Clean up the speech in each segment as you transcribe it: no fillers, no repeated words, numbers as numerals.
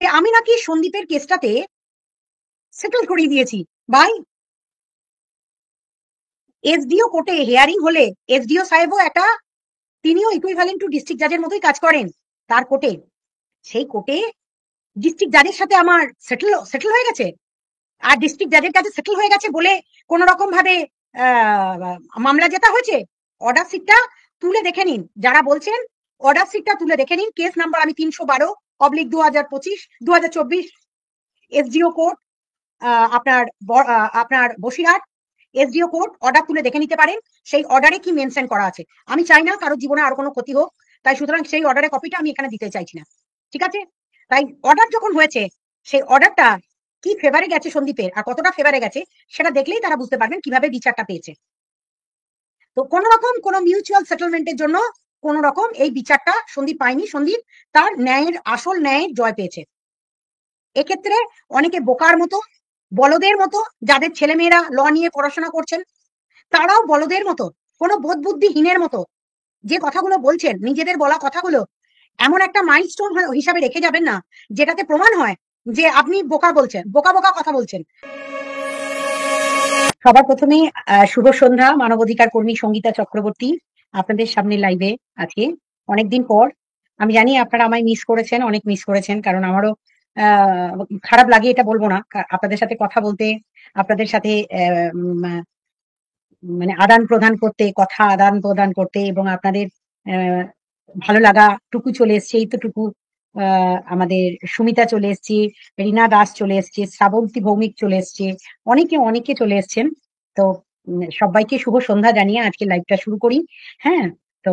আমি নাকি সন্দীপের কেসটাতে সেটেল করিয়ে দিয়েছি। ভাই, এসডিও কোর্টে হিয়ারিং হলে এসডিও সাহেবও একটা, তিনিও ইকুইভ্যালেন্ট টু ডিস্ট্রিক্ট জাজের মতোই কাজ করেন তার কোর্টে। সেই কোর্টে ডিস্ট্রিক্ট জাজের সাথে আমার সেটেল সেটেল হয়ে গেছে। আর ডিস্ট্রিক্ট জাজের কাছে সেটেল হয়ে গেছে বলে কোন রকম ভাবে মামলা জেতা হয়েছে। অর্ডার শিটটা তুলে দেখে নিন, যারা বলছেন অর্ডার শিটটা তুলে দেখে নিন। কেস নাম্বার আমি 312/2025 এসডিও কোর্ট, আপনার আপনার বসিরহাট এসডিও কোর্ট অর্ডার তুলে দেখে নিতে পারেন। সেই অর্ডারে কি মেনশন করা আছে। আমি চাই না কারো জীবনে আরো কোনো ক্ষতি হোক, তাই সুতরাং সেই অর্ডারের কপিটা আমি এখানে দিতে চাইছি না। ঠিক আছে? তাই অর্ডার যখন হয়েছে, সেই অর্ডারটা কি ফেভারে গেছে সন্দীপের আর কতটা ফেভারে গেছে সেটা দেখলেই তারা বুঝতে পারবেন কিভাবে বিচারটা পেয়েছে। তো কোন রকম কোন মিউচুয়াল সেটেলমেন্টের জন্য কোন রকম এই বিচারটা সন্দীপ পায়নি। সন্দীপ তার ন্যায়ের, আসল ন্যায়ের জয় পেয়েছে। এক্ষেত্রে অনেকে বোকার মতো, বলদের মতো, যাদের ছেলেমেয়েরা ল নিয়ে পড়াশোনা করছেন, তারাও বলদের মতো, কোনো বোধ বুদ্ধিহীনের মতো যে কথাগুলো বলছেন, নিজেদের বলা কথাগুলো এমন একটা মাইলস্টোন হিসাবে রেখে যাবেন না যেটাতে প্রমাণ হয় যে আপনি বোকা বলছেন, বোকা বোকা কথা বলছেন। সবার প্রথমে শুভ সন্ধ্যা। মানবাধিকার কর্মী সঙ্গীতা চক্রবর্তী আপনাদের সামনে লাইভে আজকে অনেকদিন পর। আমি জানি আপনারা আমায় মিস করেছেন, অনেক মিস করেছেন, কারণ আমারও খারাপ লাগে এটা বলবো না। আপনাদের সাথে কথা বলতে, আপনাদের সাথে মানে আদান প্রদান করতে, কথা আদান প্রদান করতে এবং আপনাদের ভালো লাগা টুকু চলে এসছে, এই তো টুকু। আমাদের সুমিতা চলে এসছে, রীনা দাস চলে এসছে, শ্রাবন্তী ভৌমিক চলে এসছে, অনেকে অনেকে চলে এসছেন। তো সবাইকে শুভ সন্ধ্যা জানিয়ে আজকে লাইভটা শুরু করি। হ্যাঁ, তো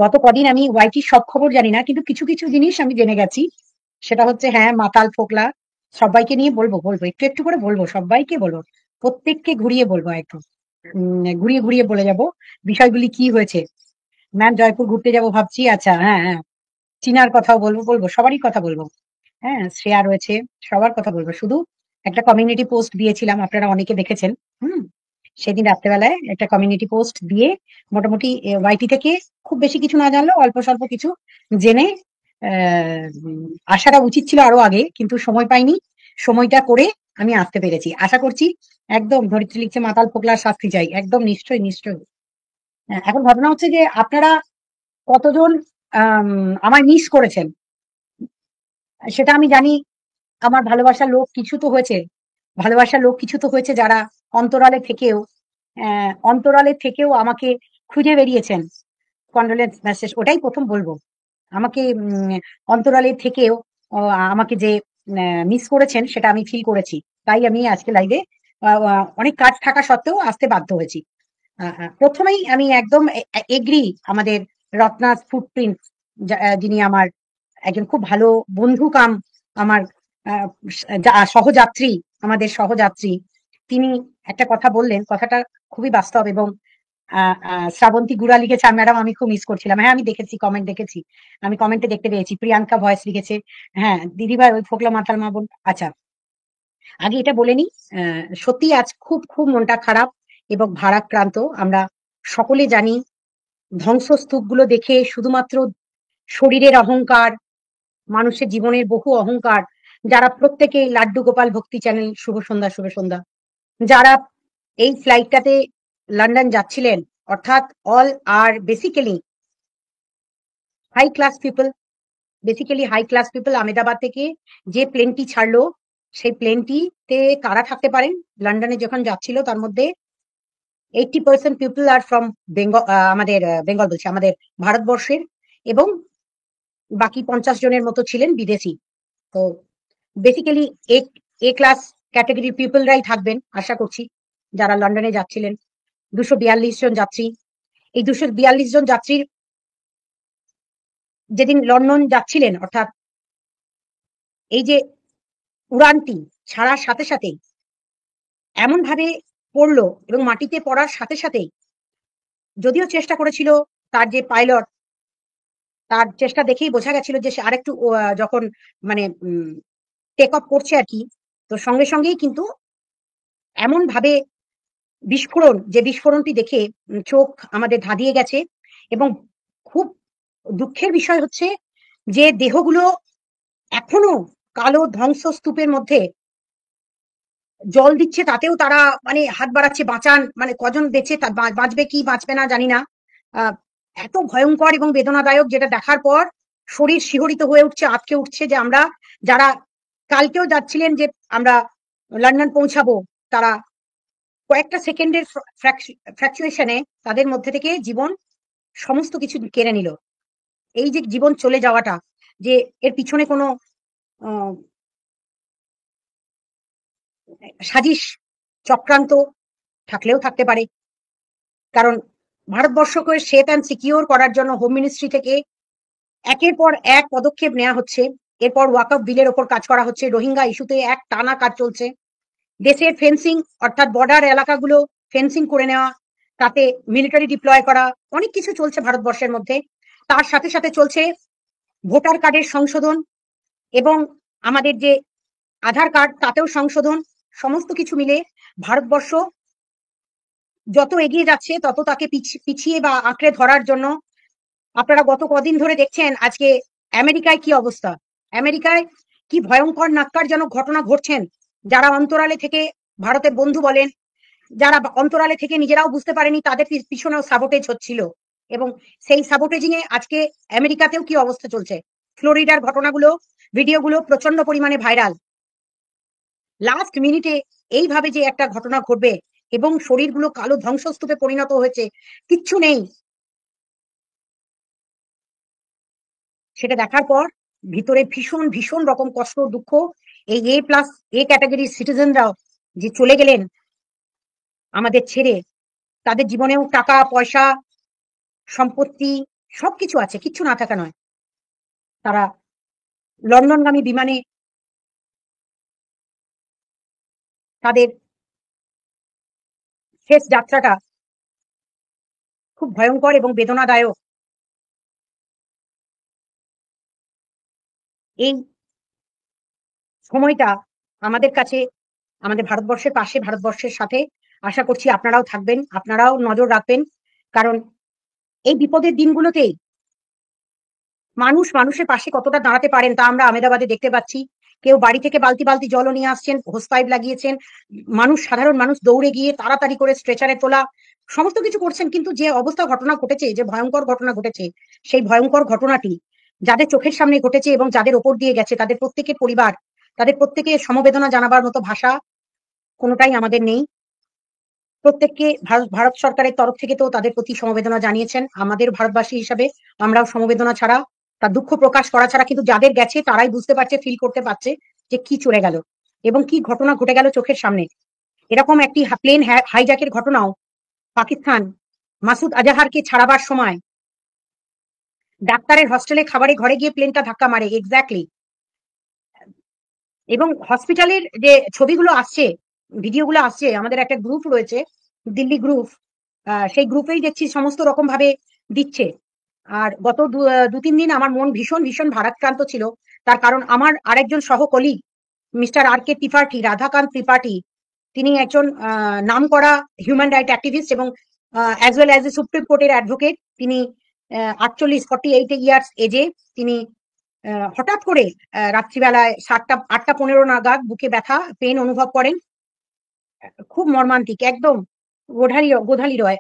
গত কদিন আমি ওয়াইটির সব খবর জানি না, কিন্তু কিছু কিছু জিনিস আমি জেনে গেছি। সেটা হচ্ছে, হ্যাঁ, মাতাল ফোকলা সবাইকে নিয়ে বলবো বলবো একটু একটু করে বলবো, সবাইকে বলবো, প্রত্যেককে ঘুরিয়ে বলবো একটু, ঘুরিয়ে ঘুরিয়ে বলে যাব বিষয়গুলি কি হয়েছে। ম্যাম, জয়পুর ঘুরতে যাব ভাবছি। আচ্ছা, হ্যাঁ হ্যাঁ, চীনার কথাও বলবো, বলবো সবারই কথা বলবো। হ্যাঁ, শ্রেয়া রয়েছে, সবার কথা বলবো। শুধু একটা কমিউনিটি পোস্ট দিয়েছিলাম, আপনারা অনেকে দেখেছেন। হুম, সেদিন রাত্রেবেলায় একটা কমিউনিটি পোস্ট দিয়ে মোটামুটি ওয়াইটি থেকে খুব বেশি কিছু না জানলেও অল্প স্বল্প কিছু জেনে আসাটা উচিত ছিল আরো আগে, কিন্তু সময় পাইনি। সময়টা করে আমি আসতে পেরেছি, আশা করছি। একদম ধরিত্রী লিখছে মাতাল ফোকলার শাস্তি চাই, একদম নিশ্চয়ই নিশ্চয়ই। এখন ঘটনা হচ্ছে যে আপনারা কতজন আমায় মিস করেছেন সেটা আমি জানি। আমার ভালোবাসার লোক কিছু তো হয়েছে, ভালোবাসার লোক কিছু তো হয়েছে যারা অন্তরালে থেকেও, অন্তরালে থেকেও আমাকে খুঁজে বেরিয়েছেন। কন্ডোলেন্স মেসেজ ওটাই প্রথম বলবো। আমাকে অন্তরালে থেকেও আমাকে যে মিস করেছেন সেটা আমি ফিল করেছি। তাই আমি আজকে লাইভে অনেক কাজ থাকা সত্ত্বেও আসতে বাধ্য হয়েছি। প্রথমেই আমি একদম এগ্রি আমাদের রত্নাস ফুটপ্রিন্ট, যিনি আমার একজন খুব ভালো বন্ধু কাম আমার আহ, সহযাত্রী, আমাদের সহযাত্রী। তিনি একটা কথা বললেন, কথাটা খুবই বাস্তব। এবং শ্রাবন্তী গুড়া লিখেছে, ম্যাডাম আমি খুব মিস করছিলাম। হ্যাঁ, আমি দেখেছি, কমেন্ট দেখেছি, আমি কমেন্টে দেখতে পেয়েছি। প্রিয়াঙ্কা ভয়েস লিখেছে, হ্যাঁ দিদিভাই ওই ফোকলা মাতাল মা বোন। আচ্ছা, আগে এটা বলে নি, সত্যি আজ খুব খুব মনটা খারাপ এবং ভারাক্রান্ত। আমরা সকলে জানি ধ্বংসস্তূপগুলো দেখে শুধুমাত্র শরীরের অহংকার, মানুষের জীবনের বহু অহংকার, যারা প্রত্যেকে লাড্ডু গোপাল ভক্তি চ্যানেল, শুভ সন্ধ্যা শুভ সন্ধ্যা, যারা এই ফ্লাইটটাতে লন্ডন যাচ্ছিলেন, অর্থাৎ all are basically high class people, basically high class people. Ahmedabad থেকে যে প্লেনটি ছাড়লো, সেই প্লেনটিতে কারা থাকতে পারেন লন্ডনে যখন যাচ্ছিল, তার মধ্যে 80% পিপল আর ফ্রম বেঙ্গল, আমাদের বেঙ্গল বলছি, আমাদের ভারতবর্ষের। এবং বাকি 50 জনের মতো ছিলেন বিদেশি। তো বেসিক্যালি এ এ ক্লাস ক্যাটাগরির পিপলরাই থাকবেন আশা করছি, যারা লন্ডনে যাচ্ছিলেন। 242 জন যাত্রী। এই 242 জন যাত্রীর যেদিন লন্ডন যাচ্ছিলেন, অর্থাৎ এই যে উড়ানটি ছাড়ার সাথে সাথেই এমন ভাবে পড়লো, এবং মাটিতে পড়ার সাথে সাথেই, যদিও চেষ্টা করেছিল তার যে পাইলট, তার চেষ্টা দেখেই বোঝা গেছিল যে সে আরেকটু যখন মানে টেক অফ করছে আর কি, তো সঙ্গে সঙ্গেই কিন্তু এমন ভাবে বিস্ফোরণ, যে বিস্ফোরণটি দেখে চোখ আমাদের ধাঁধিয়ে গেছে। এবং খুব দুঃখের বিষয় হচ্ছে যে দেহগুলো এখনো কালো ধ্বংসস্তূপের মধ্যে জল দিচ্ছে, তাতেও তারা মানে হাত বাড়াচ্ছে বাঁচান, মানে কজন বেঁচে বাঁচবে কি বাঁচবে না জানি না। আহ, এত ভয়ঙ্কর এবং বেদনাদায়ক, যেটা দেখার পর শরীর শিহরিত হয়ে উঠছে, আঁতকে উঠছে, যে আমরা যারা কালকেও যাচ্ছিলেন যে আমরা লন্ডন পৌঁছাবো, তারা কয়েকটা সেকেন্ডের ফ্র্যাকচুয়েশনে তাদের মধ্যে থেকে জীবন সমস্ত কিছু কেড়ে নিল। এই যে জীবন চলে যাওয়াটা, যে এর পিছনে কোনো আহ, সাজিশ চক্রান্ত থাকলেও থাকতে পারে। কারণ ভারতবর্ষকে সেফ অ্যান্ড সিকিউর করার জন্য হোম মিনিস্ট্রি থেকে একের পর এক পদক্ষেপ নেওয়া হচ্ছে। এরপর ওয়াকফ বিলের ওপর কাজ করা হচ্ছে, রোহিঙ্গা ইস্যুতে এক টানা কাজ চলছে, দেশের ফেন্সিং অর্থাৎ বর্ডার এলাকাগুলো ফেন্সিং করে নেওয়া, তাতে মিলিটারি ডিপ্লয় করা, অনেক কিছু চলছে ভারতবর্ষের মধ্যে। তার সাথে সাথে চলছে ভোটার কার্ডের সংশোধন, এবং আমাদের যে আধার কার্ড তাতেও সংশোধন। সমস্ত কিছু মিলে ভারতবর্ষ যত এগিয়ে যাচ্ছে তত তাকে পিছিয়ে বা আঁকড়ে ধরার জন্য। আপনারা গত কদিন ধরে দেখছেন আজকে আমেরিকায় কি অবস্থা, আমেরিকায় কি ভয়ঙ্কর নাক্কারজনক ঘটনা ঘটছেন। যারা অন্তরালে থেকে ভারতের বন্ধু বলেন, যারা অন্তরালে থেকে নিজেরাও বুঝতে পারেনি, তাদের পিছনেও সাবোটেজ হচ্ছিল, এবং সেই সাবোটেজিং এ আজকে আমেরিকাতেও কি অবস্থা চলছে। ফ্লোরিডার ঘটনাগুলো, ভিডিওগুলো প্রচন্ড পরিমাণে ভাইরাল। লাস্ট মিনিটে এইভাবে যে একটা ঘটনা ঘটবে এবং শরীরগুলো কালো ধ্বংসস্তূপে পরিণত হয়েছে, কিচ্ছু নেই, সেটা দেখার পর ভিতরে ভীষণ ভীষণ রকম কষ্ট দুঃখ। এই প্লাস ক্যাটাগরির সিটিজেনরাও যে চলে গেলেন আমাদের ছেড়ে, তাদের জীবনেও টাকা পয়সা সম্পত্তি সবকিছু আছে, কিচ্ছু না থাকা নয়। তারা লন্ডনগামী বিমানে তাদের শেষ যাত্রাটা খুব ভয়ঙ্কর এবং বেদনাদায়ক। এই সময়টা আমাদের কাছে, আমাদের ভারতবর্ষের পাশে, ভারতবর্ষের সাথে আশা করছি আপনারাও থাকবেন, আপনারাও নজর রাখবেন। কারণ এই বিপদের দিনগুলোতেই মানুষ মানুষের পাশে কতটা দাঁড়াতে পারেন তা আমরা আহমেদাবাদে দেখতে পাচ্ছি। কেউ বাড়ি থেকে বালতি বালতি জলও নিয়ে আসছেন, হোস পাইপ লাগিয়েছেন, মানুষ, সাধারণ মানুষ দৌড়ে গিয়ে তাড়াতাড়ি করে স্ট্রেচারে তোলা, সমস্ত কিছু করছেন। কিন্তু যে অবস্থা ঘটনা ঘটেছে, যে ভয়ঙ্কর ঘটনা ঘটেছে, সেই ভয়ঙ্কর ঘটনাটি যাদের চোখের সামনে ঘটেছে এবং যাদের ওপর দিয়ে গেছে, তাদের প্রত্যেকের পরিবার, তাদের প্রত্যেকের সমবেদনা জানাবার মতো ভাষা কোনোটাই আমাদের নেই। প্রত্যেককে ভারত সরকারের তরফ থেকে তো তাদের প্রতি সমবেদনা জানিয়েছেন। আমাদের ভারতবাসী হিসাবে আমরাও সমবেদনা ছাড়া, তার দুঃখ প্রকাশ করা ছাড়া, কিন্তু যাদের গেছে তারাই বুঝতে পারছে, ফিল করতে পারছে যে কি চলে গেল এবং কি ঘটনা ঘটে গেল চোখের সামনে। এরকম একটি প্লেন হাইজ্যাকের ঘটনাও পাকিস্তান মাসুদ আজাহারকে ছাড়াবার সময় ডাক্তারের হস্টেলে খাবারে ঘরে গিয়ে প্লেনটা ধাক্কা মারে, এক্স্যাক্টলি। এবং হসপিটালের যে ছবিগুলো আসছে, ভিডিওগুলো আসছে, আমাদের একটা গ্রুপ রয়েছে, দিল্লি গ্রুপ, সেই গ্রুপেই দেখছি সমস্ত রকম ভাবে দিচ্ছে। আর গত দু তিন দিন আমার মন ভীষণ ভীষণ ভারাক্রান্ত ছিল। তার কারণ আমার আরেকজন সহকলিগ মিস্টার আর কে ত্রিপাঠী, রাধাকান্ত ত্রিপাঠী, তিনি একজন নামকরা হিউম্যান রাইট অ্যাক্টিভিস্ট এবং as well as a supreme কোর্টের অ্যাডভোকেট। তিনি 48 এজে তিনি হঠাৎ করে রাত্রিবেলায় 8টা 15 নাগাদ বুকে ব্যথা পেন অনুভব করেন। খুব মর্মান্তিক, একদম গোধালি রয়,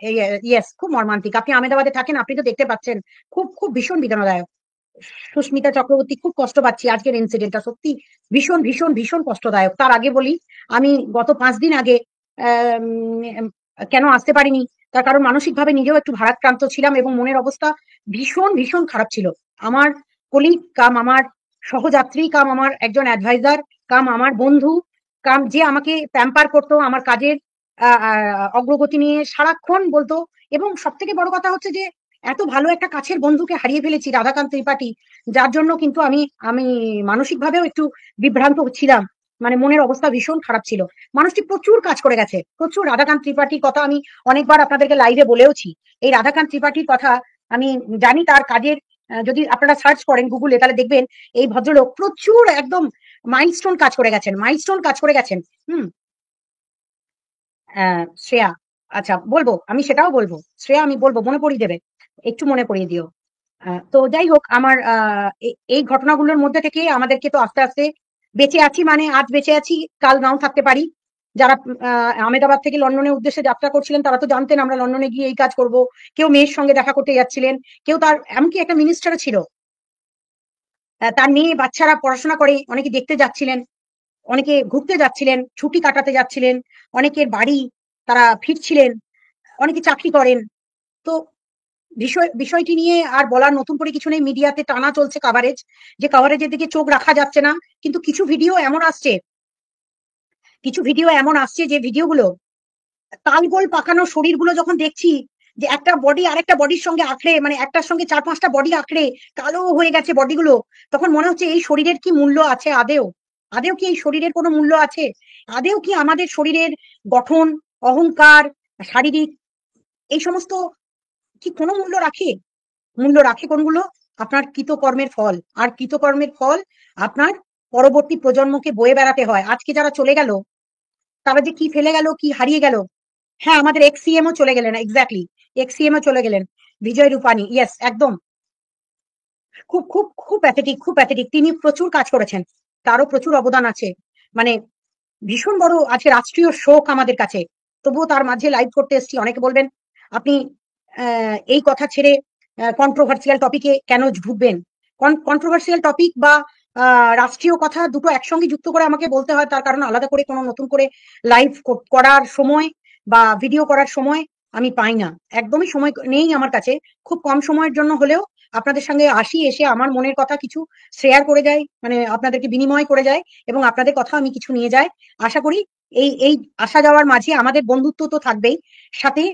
ইয়েস, খুব মর্মান্তিক। আপনি আহমেদাবাদে থাকেন, আপনি তো দেখতে পাচ্ছেন। খুব খুব ভীষণ বেদনাদায়ক। সুস্মিতা চক্রবর্তী, খুব কষ্ট পাচ্ছি আজকের ইনসিডেন্টটা, সত্যি ভীষণ ভীষণ ভীষণ কষ্টদায়ক। তার আগে বলি, আমি গত 5 দিন আগে কেন আসতে পারিনি, তার কারণ মানসিকভাবে নিজেও একটু ভারাক্রান্ত ছিলাম এবং মনের অবস্থা ভীষণ ভীষণ খারাপ ছিল। আমার কলিগ কাম আমার সহযাত্রী কাম আমার একজন অ্যাডভাইজার কাম আমার বন্ধু কাম, যে আমাকে প্যাম্পার করতো, আমার কাজের অগ্রগতি নিয়ে সারাক্ষণ বলতো, এবং সব থেকে বড় কথা হচ্ছে যে এত ভালো একটা কাছের বন্ধুকে হারিয়ে ফেলেছি, রাধাকান্ত ত্রিপাঠী, যার জন্য কিন্তু আমি আমি মানসিকভাবেও একটু বিভ্রান্ত ছিলাম। মানে মনের অবস্থা ভীষণ খারাপ ছিল। মানুষটি প্রচুর কাজ করে গেছে, প্রচুর। রাধাকান্ত ত্রিপাঠীর কথা আমি অনেকবার আপনাদেরকে লাইভে বলেওছি। এই রাধাকান্ত ত্রিপাঠীর কথা আমি জানি, তার কাজের যদি আপনারা সার্চ করেন গুগলে, তাহলে দেখবেন এই ভদ্রলোক প্রচুর একদম মাইলস্টোন কাজ করে গেছেন, মাইলস্টোন কাজ করে গেছেন। হুম। শ্রেয়া, আচ্ছা বলবো, আমি সেটাও বলবো। শ্রেয়া, আমি বলবো, মনে পড়িয়ে দেবে, একটু মনে পড়িয়ে দিও। তো যাই হোক, আমার এই ঘটনাগুলোর মধ্যে থেকে আমাদেরকে তো আস্তে আস্তে বেঁচে আছি মানে আজ বেঁচে আছি, কাল নাও থাকতে পারি। যারা আহমেদাবাদ থেকে লন্ডনের উদ্দেশ্যে যাত্রা করছিলেন তারা তো জানতেন আমরা লন্ডনে গিয়ে এই কাজ করব। কেউ মেয়ের সঙ্গে দেখা করতে যাচ্ছিলেন, কেউ তার এমনকি একটা মিনিস্টারও ছিল, তার মেয়ে বাচ্চারা পড়াশোনা করে, অনেকে দেখতে যাচ্ছিলেন, অনেকে ঘুরতে যাচ্ছিলেন, ছুটি কাটাতে যাচ্ছিলেন, অনেকের বাড়ি তারা ফিরছিলেন, অনেকে চাকরি করেন। তো বিষয়টি নিয়ে আর বলার নতুন করে কিছু নেই। মিডিয়াতে টানা চলছে কাভারেজ, যে কাভারেজের দিকে চোখ রাখা যাচ্ছে না। কিন্তু কিছু ভিডিও এমন আসছে যে ভিডিওগুলো তালগোল পাকানো শরীরগুলো যখন দেখছি, যে একটা বডি আরেকটা বডির সঙ্গে আঁকড়ে, মানে একটার সঙ্গে 4-5টা বডি আঁকড়ে কালো হয়ে গেছে বডিগুলো, তখন মনে হচ্ছে এই শরীরের কি মূল্য আছে আদেও? আদেও কি এই শরীরের কোনো মূল্য আছে? আদেও কি আমাদের শরীরের গঠন, অহংকার, শারীরিক এই সমস্ত কি কোনো মূল্য রাখে? মূল্য রাখে কোনগুলো? আপনার কৃতকর্মের ফল। আর কৃতকর্মের ফল আপনার পরবর্তী প্রজন্মকে বয়ে বেড়াতে হয়। আজকে যারা চলে গেল তারা যে কি ফেলে গেল, কি হারিয়ে গেল। হ্যাঁ, আমাদের এক্স সিএম ও চলে গেলেন, এক্স্যাক্টলি, এক্স সিএম ও চলে গেলেন, বিজয় রূপানী, ইয়েস, একদম। খুব খুব খুব প্যাথেটিক, খুব প্যাথেটিক। তিনি প্রচুর কাজ করেছেন, তারও প্রচুর অবদান আছে। মানে ভীষণ বড় আজকে রাষ্ট্রীয় শোক আমাদের কাছে। তবুও তার মাঝে লাইভ করতে এসেছি। অনেকে বলবেন আপনি এই কথা ছেড়ে কন্ট্রোভার্সিয়াল টপিকে কেন ঢুকবেন? কন্ট্রোভার্সিয়াল টপিক বা রাষ্ট্রীয় কথা দুটো একসঙ্গে যুক্ত করে আমাকে বলতে হয়, তার কারণ আলাদা করে কোনো নতুন করে লাইভ করার সময় বা ভিডিও করার সময় আমি পাই না। একদমই সময় নেই আমার কাছে। খুব কম সময়ের জন্য হলেও আপনাদের সঙ্গে আসি, এসে আমার মনের কথা কিছু শেয়ার করে যাই, মানে আপনাদেরকে বিনিময় করে যায়, এবং আপনাদের কথা আমি কিছু নিয়ে যাই। আশা করি এই এই আসা যাওয়ার মাঝে আমাদের বন্ধুত্ব তো থাকবেই, সাথে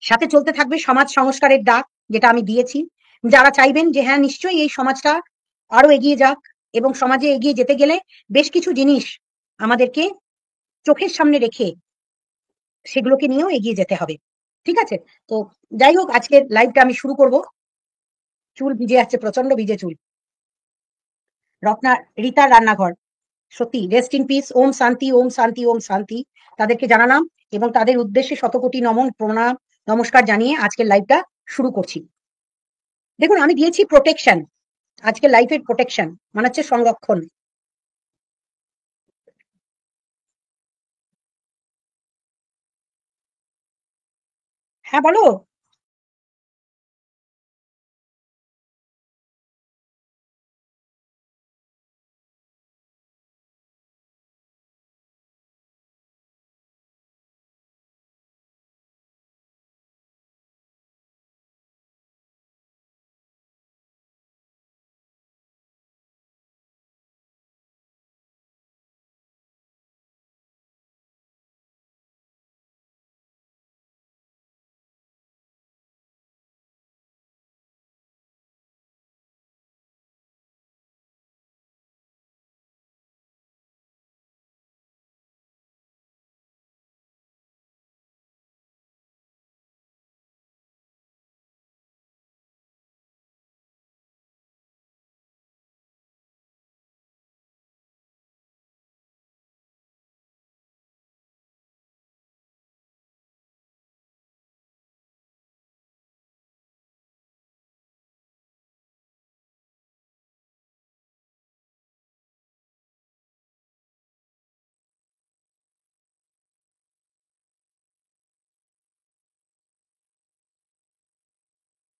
সাথে চলতে থাকবে সমাজ সংস্কারের ডাক, যেটা আমি দিয়েছি। যারা চাইবেন যে হ্যাঁ নিশ্চয়ই এই সমাজটা আরো এগিয়ে যাক, এবং সমাজে এগিয়ে যেতে গেলে বেশ কিছু জিনিস আমাদেরকে চোখের সামনে রেখে সেগুলোকে নিয়েও এগিয়ে যেতে হবে। ঠিক আছে? তো যাই হোক, আজকের লাইভটা আমি শুরু করব। চুল ভিজে যাচ্ছে, প্রচন্ড ভিজে চুল। রত্না, রীতার রান্নাঘর, সত্যি রেস্ট ইন পিস, ওম শান্তি, ওম শান্তি, ওম শান্তি। তাদেরকে জানালাম এবং তাদের উদ্দেশ্যে শতকোটি নমন প্রণাম নমস্কার জানিয়ে আজকের লাইভটা শুরু করছি। দেখুন, আমি দিয়েছি প্রোটেকশন, আজকে লাইফের প্রোটেকশন মানে হচ্ছে সংরক্ষণ। হ্যাঁ, বলো।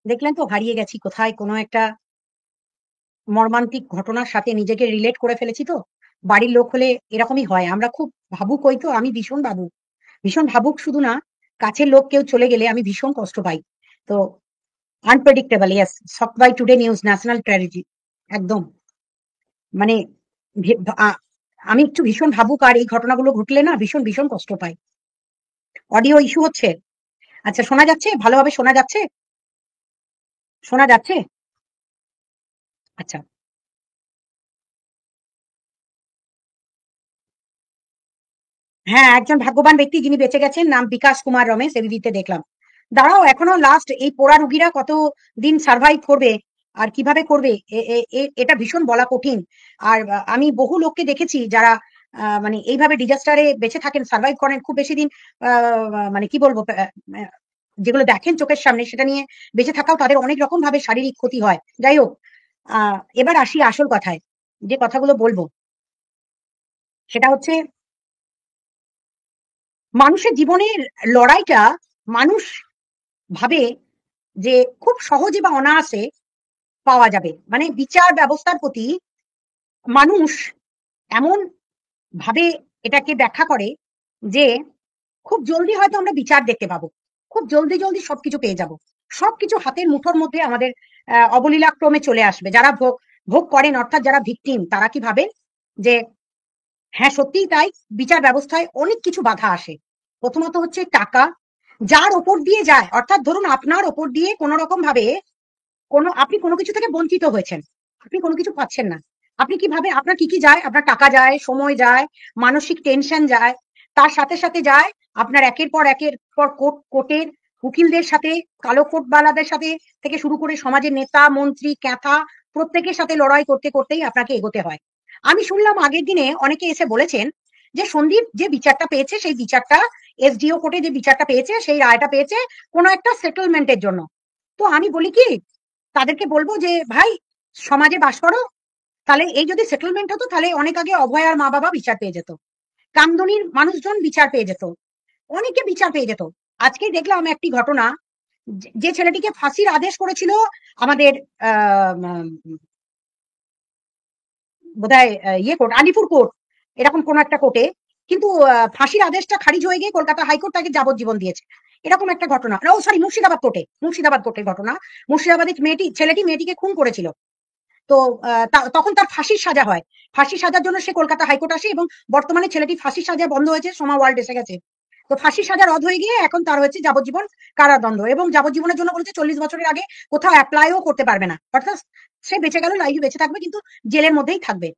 দেখলেন তো, হারিয়ে গেছি কোথায়, কোনো একটা মর্মান্তিক ঘটনার সাথে নিজেকে রিলেট করে ফেলেছি। তো বাড়ির লোক হলে এরকমই হয়, আমরা খুব ভাবুক হই। তো আমি ভীষণ ভাবুক, ভীষণ ভাবুক শুধু না, কাছের লোক কেউ চলে গেলে আমি ভীষণ কষ্ট পাই। তো unpredictable, yes, shock by today news, national tragedy, একদম। মানে আমি একটু ভীষণ ভাবুক, আর এই ঘটনাগুলো ঘটলে না ভীষণ ভীষণ কষ্ট পাই। অডিও ইস্যু হচ্ছে? আচ্ছা, শোনা যাচ্ছে? ভালোভাবে শোনা যাচ্ছে? শোনা যাচ্ছে? আচ্ছা। হ্যাঁ, একজন ভাগ্যবান ব্যক্তি যিনি বেঁচে গেছেন, নাম বিকাশ কুমার রমেশ, এবিপিতে দেখলাম। দাঁড়াও, এখনো লাস্ট এই পোড়া রুগীরা কত দিন সার্ভাইভ করবে আর কিভাবে করবে, এটা ভীষণ বলা কঠিন। আর আমি বহু লোককে দেখেছি যারা মানে এইভাবে ডিজাস্টারে বেঁচে থাকেন, সার্ভাইভ করেন খুব বেশি দিন। মানে কি বলবো, যেগুলো দেখেন চোখের সামনে সেটা নিয়ে বেঁচে থাকাও তাদের অনেক রকম ভাবে শারীরিক ক্ষতি হয়। যাই হোক, এবার আসি আসল কথায়। যে কথাগুলো বলবো সেটা হচ্ছে মানুষের জীবনের লড়াইটা মানুষ ভাবে যে খুব সহজে বা অনায়াসে পাওয়া যাবে, মানে বিচার ব্যবস্থার প্রতি মানুষ এমন ভাবে এটাকে ব্যাখ্যা করে যে খুব জলদি হয়তো আমরা বিচার দেখতে পাবো, খুব জলদি জলদি সবকিছু পেয়ে যাব, সবকিছু হাতের মুঠোর মধ্যে আমাদের অবলীলাক্রমে চলে আসবে। যারা ভোগ ভোগ করেন অর্থাৎ যারা ভিকটিম তারা কি ভাবেন যে হ্যাঁ সত্যিই তাই, বিচার ব্যবস্থায় অনেক কিছু বাধা আসে। প্রথমত হচ্ছে টাকা, যার ওপর দিয়ে যায়, অর্থাৎ ধরুন আপনার ওপর দিয়ে কোনো রকম ভাবে আপনি কোনো কিছু থেকে বঞ্চিত হয়েছেন, আপনি কোনো কিছু পাচ্ছেন না, আপনি কিভাবে আপনার কি কি যায়, আপনার টাকা যায়, সময় যায়, মানসিক টেনশন যায়, তার সাথে সাথে যায় আপনার একের পর কোর্টের উকিলদের সাথে, কালো কোটবালাদের সাথে থেকে শুরু করে সমাজের নেতা মন্ত্রী ক্যাথা প্রত্যেকের সাথে লড়াই করতে করতেই আপনাকে এগোতে হয়। আমি শুনলাম আগের দিনে অনেকে এসে বলেছেন যে সন্দীপ যে বিচারটা পেয়েছে সেই বিচারটা এসডিও কোর্টে যে বিচারটা পেয়েছে সেই রায়টা পেয়েছে কোনো একটা সেটেলমেন্টের জন্য। তো আমি বলি কি তাদেরকে বলবো যে ভাই সমাজে বাস করো, তাহলে এই যদি সেটেলমেন্ট হতো তাহলে অনেক আগে অভয়ার মা বাবা বিচার পেয়ে যেত, কামদুনির মানুষজন বিচার পেয়ে যেত, অনেকে বিচার পেয়ে যেত। আজকেই দেখলাম একটি ঘটনা, যে ছেলেটিকে ফাঁসির আদেশ করেছিল আমাদের বোধহয় ইয়ে কোর্ট আলিপুর কোর্ট, এরকম কোন একটা কোর্টে, কিন্তু ফাঁসির আদেশটা খারিজ হয়ে গিয়ে কলকাতা হাইকোর্ট তাকে যাবজ্জীবন দিয়েছে। এরকম একটা ঘটনা, ও সরি মুর্শিদাবাদ কোর্টের ঘটনা। মুর্শিদাবাদে ছেলেটি মেয়েটিকে খুন করেছিল। তো তখন তার ফাঁসির সাজা হয়, ফাঁসির সাজার জন্য সে কলকাতা হাইকোর্ট আসে এবং বর্তমানে ছেলেটি ফাঁসির সাজা বন্ধ হয়েছে, সোমা ওয়ার্ল্ড এসে গেছে। তো ফাঁসির সাজা রদ হয়ে গিয়ে এখন তার হচ্ছে যাবজ্জীবন কারাদণ্ড, এবং যাবজ্জীবনের জন্য বলেছে 40 বছরের আগে কোথাও অ্যাপ্লাইও করতে পারবে না, অর্থাৎ সে বেঁচে গেল, লাইফে বেঁচে থাকবে কিন্তু জেলের মধ্যেই থাকবে।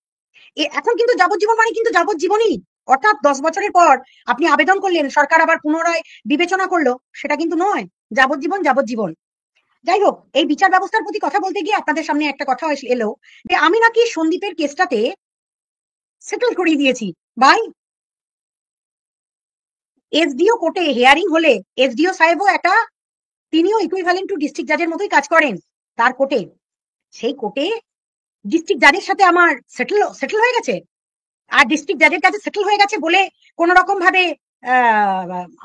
এখন কিন্তু যাবজ্জীবন মানে কিন্তু যাবজ্জীবনই, অর্থাৎ 10 বছরের পর আপনি আবেদন করলেন, সরকার আবার পুনরায় বিবেচনা করলো, সেটা কিন্তু নয়, যাবজ্জীবন যাবজ্জীবন। যাই হোক, এই বিচার ব্যবস্থার প্রতি কথা বলতে গিয়ে আপনাদের সামনে একটা কথা এলো যে আমি নাকি সন্দীপের কেসটাতে সেটেল করিয়ে দিয়েছি। ভাই, এসডিও কোর্টে হিয়ারিং হলে এসডিও সাহেবও একটা, তিনিও ইকুইভ্যালেন্ট টু ডিস্ট্রিক্ট জাজের মতোই কাজ করেন তার কোর্টে, সেই কোর্টে ডিস্ট্রিক্ট জাজের সাথে আমার সেটেল হয়ে গেছে। আর ডিস্ট্রিক্ট জাজের কাছে সেটেল হয়ে গেছে বলে কোন রকম ভাবে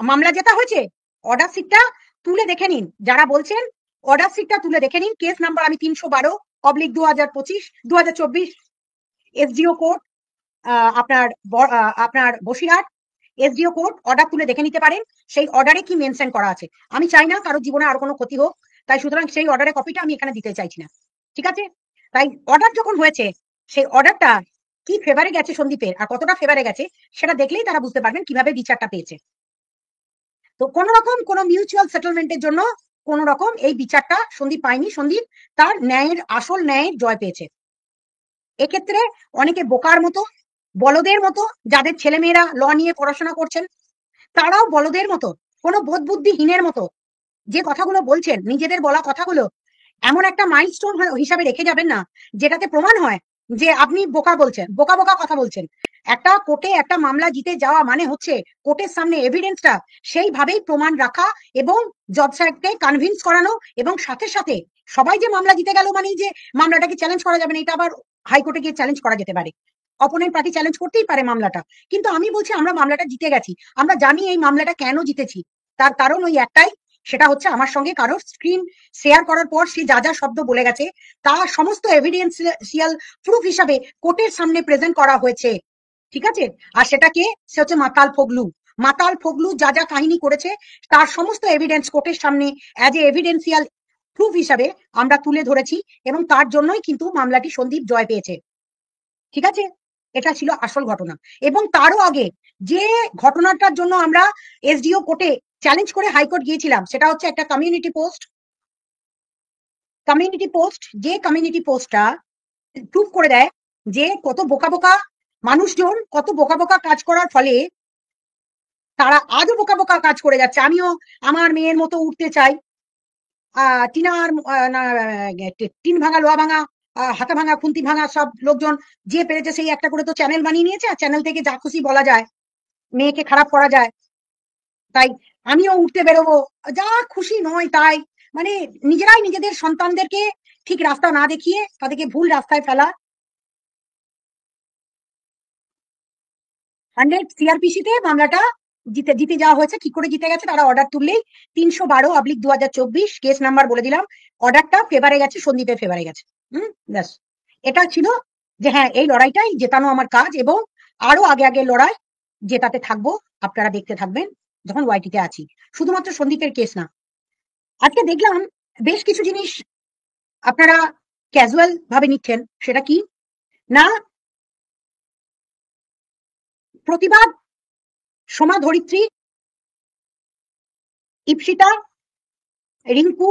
মামলা জেতা হয়েছে। অর্ডার শিটটা তুলে দেখে নিন, যারা বলছেন অর্ডার শিটটা তুলে দেখে নিন, কেস নাম্বার আমি 312/2024 এসডিও কোর্ট, আপনার আপনার বসিরহাট এসডিও কোর্ট, অর্ডার তুলে দেখে নিতে পারেন সেই অর্ডারে কি মেনশন করা আছে। আমি চাই না কারো জীবনে আর কোনো ক্ষতি হোক, তাই সুতরাং সেই অর্ডারের কপিটা আমি এখানে দিতে চাইছি না, ঠিক আছে? তাই অর্ডার যখন হয়েছে সেই অর্ডারটা কি ফেভারে গেছে সন্দীপের আর কতটা ফেভারে গেছে সেটা দেখলেই তারা বুঝতে পারবেন কিভাবে বিচারটা পেয়েছে। তো কোন রকম কোন মিউচুয়াল সেটেলমেন্টের জন্য কোন রকম এই বিচারটা সন্দীপ পায়নি, সন্দীপ তার ন্যায়ের আসল ন্যায়ের জয় পেয়েছে। এক্ষেত্রে অনেকে বোকার মতো, বলদের মতো, যাদের ছেলেমেয়েরা ল নিয়ে পড়াশোনা করছেন তারাও বলদের মতো, কোনো বোধ বুদ্ধিহীনের মতো যে কথাগুলো বলছেন, নিজেদের বলা কথাগুলো এমন একটা মাইলস্টোন হিসাবে রেখে যাবেন না যেটাতে প্রমাণ হয় যে আপনি বোকা বলছেন, বোকা বোকা কথা বলছেন। একটা কোর্টে একটা মামলা জিতে যাওয়া মানে হচ্ছে কোর্টের সামনে এভিডেন্সটা সেইভাবেই প্রমাণ রাখা এবং জজ সাহেবকে কনভিন্স করানো, এবং সাথে সাথে সবাই যে মামলা জিতে গেল মানে যে মামলাটাকে চ্যালেঞ্জ করা যাবে না, এটা আবার হাইকোর্টে গিয়ে চ্যালেঞ্জ করা যেতে পারে, অপোনেন্ট পার্টি চ্যালেঞ্জ করতেই পারে মামলাটা। কিন্তু আমি বলছি আমরা মামলাটা জিতে গেছি, আমরা জানি এই মামলাটা কেন জিতেছি, তার কারণ ওই একটাই, সেটা হচ্ছে আমার সঙ্গে কারোর স্ক্রিন শেয়ার করার পর সে যা যা শব্দ বলে গেছে তার সমস্ত এভিডেন্সিয়াল প্রুফ হিসাবে কোর্টের সামনে প্রেজেন্ট করা হয়েছে, ঠিক আছে? আর সেটাকে সে হচ্ছে মাতাল ফগলু, মাতাল ফগলু যা যা কাহিনী করেছে তার সমস্ত এভিডেন্স কোর্টের সামনে অ্যাজ এ এভিডেন্সিয়াল প্রুফ হিসাবে আমরা তুলে ধরেছি, এবং তার জন্যই কিন্তু মামলাটি সন্দীপ জয় পেয়েছে, ঠিক আছে? এটা ছিল আসল ঘটনা। এবং তারও আগে যে ঘটনাটার জন্য আমরা এসডিও কোর্টে চ্যালেঞ্জ করে হাইকোর্ট গিয়েছিলাম সেটা হচ্ছে একটা কমিউনিটি পোস্ট, যে কমিউনিটি পোস্টটা প্রুভ করে দেয় যে কত বোকা বোকা মানুষজন কত বোকা বোকা কাজ করার ফলে তারা আজও বোকা বোকা কাজ করে যাচ্ছে। আমিও আমার মেয়ের মতো উঠতে চাই, টিনার টিন ভাঙা লোহা ভাঙা হাতা ভাঙা খুন্তি ভাঙা সব লোকজন যে পেরেছে সেই একটা করে তো চ্যানেল বানিয়ে নিয়েছে, আর চ্যানেল থেকে যা খুশি বলা যায়, মেয়েকে খারাপ করা যায়। তাই আমিও উঠতে বেরোবো, যা খুশি নয় তাই, মানে নিজেরাই নিজেদের সন্তানদেরকে ঠিক রাস্তা না দেখিয়ে তাদেরকে ভুল রাস্তায় ফেলা, 100 CRPC তে মামলাটা জিতে যাওয়া হয়েছে। কি করে জিতে গেছে? তারা অর্ডার তুললেই 312/2024 কেস নাম্বার বলে দিলাম, অর্ডারটা ফেভারে গেছে, সন্দীপের ফেভারে গেছে। ব্যাস। এটা ছিল যে হ্যাঁ, এই লড়াইটাই জেতানো আমার কাজ, এবং আরো আগে আগে লড়াই জেতাতে থাকবো। আপনারা দেখতে থাকবেন যখন ওয়াইটিতে আছি। শুধুমাত্র সন্দীপের কেস না, আজকে দেখলাম বেশ কিছু জিনিস আপনারা ক্যাজুয়াল ভাবে নিচ্ছেন। সেটা কি না, প্রতিবাদ, সোমা, ধরিত্রী, ইপসিতা, রিঙ্কু,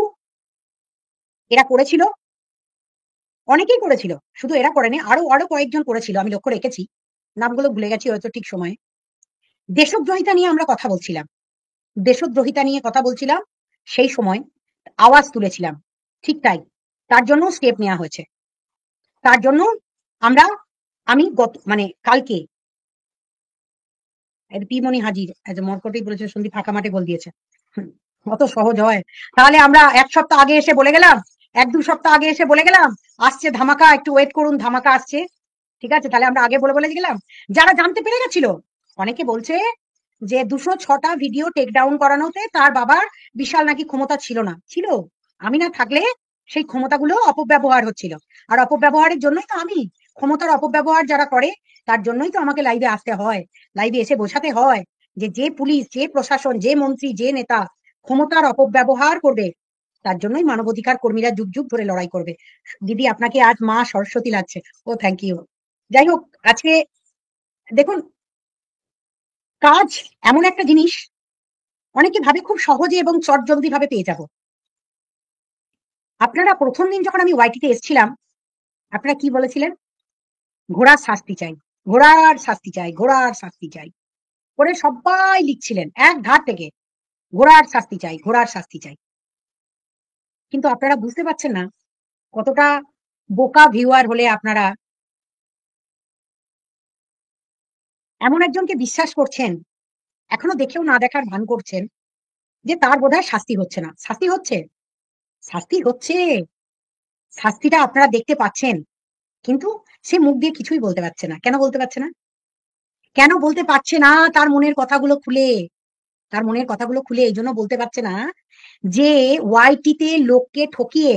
এরা করেছিল, অনেকেই করেছিল, শুধু এরা করেনি, আরো আরো কয়েকজন করেছিল, আমি লক্ষ্য রেখেছি, নামগুলো ভুলে গেছি হয়তো ঠিক সময়ে। দেশদ্রোহিতা নিয়ে আমরা কথা বলছিলাম, দেশদ্রোহিতা নিয়ে কথা বলছিলাম, সেই সময় আওয়াজ তুলেছিলাম, ঠিক তাই, তার জন্য স্টেপ নেওয়া হয়েছে। তার জন্য আমরা, আমি মানে কালকে পিমনি হাজির মর্কটেই বলেছে, সন্দীপ ফাঁকা মাঠে গোল দিয়েছে। অত সহজ হয়? তাহলে আমরা 1 সপ্তাহ আগে এসে বলে গেলাম, 1-2 সপ্তাহ আগে এসে বলে গেলাম আসছে ধামাকা, একটু ওয়েট করুন, ধামাকা আসছে। ঠিক আছে, তাহলে আমরা আগে বলে গেলাম। যারা জানতে পেরে গেছিল, অনেকে বলছে যে 206টা ভিডিও টেক ডাউন করানোতে তার বাবার বিশাল নাকি ক্ষমতা ছিল না। ছিল, আমি না থাকলে সেই ক্ষমতাগুলো অপব্যবহার হচ্ছিল। আর অপব্যবহারের জন্যই তো আমি, ক্ষমতার অপব্যবহার যারা করে তার জন্যই তো আমাকে লাইভে আসতে হয়, লাইভে এসে বোঝাতে হয় যে যে পুলিশ, যে প্রশাসন, যে মন্ত্রী, যে নেতা ক্ষমতার অপব্যবহার করবে, তার জন্যই মানবাধিকার কর্মীরা যুগ যুগ ধরে লড়াই করবে। দিদি, আপনাকে আজ মা সরস্বতী লাগছে। ও থ্যাংক ইউ। যাই হোক, আজকে দেখুন, কাজ এমন একটা জিনিস, অনেকে ভাবে খুব সহজে এবং চটজলদি ভাবে পেয়ে যাব। আপনারা প্রথম দিন যখন আমি ওয়াইটিতে এসেছিলাম, আপনারা কি বলেছিলেন? ঘোড়ার শাস্তি চাই, ঘোড়ার শাস্তি চাই, ঘোড়ার শাস্তি চাই করে সবাই লিখছিলেন এক ধার থেকে, ঘোড়ার শাস্তি চাই, ঘোড়ার শাস্তি চাই। কিন্তু আপনারা বুঝতে পারছেন না কতটা বোকা ভিউয়ার হলে আপনারা এমন একজনকে বিশ্বাস করছেন, এখনো দেখেও না দেখার ভান করছেন যে তার বোধহয় শাস্তি হচ্ছে না। শাস্তি হচ্ছে, শাস্তি হচ্ছে, শাস্তিটা আপনারা দেখতে পাচ্ছেন, কিন্তু সে মুখ দিয়ে কিছুই বলতে পারছে না। কেন বলতে পারছে না? কেন বলতে পারছে না? তার মনের কথাগুলো খুলে, তার মনের কথাগুলো খুলে এই জন্য বলতে পারছে না যে ওয়াইটিতে লোককে ঠকিয়ে,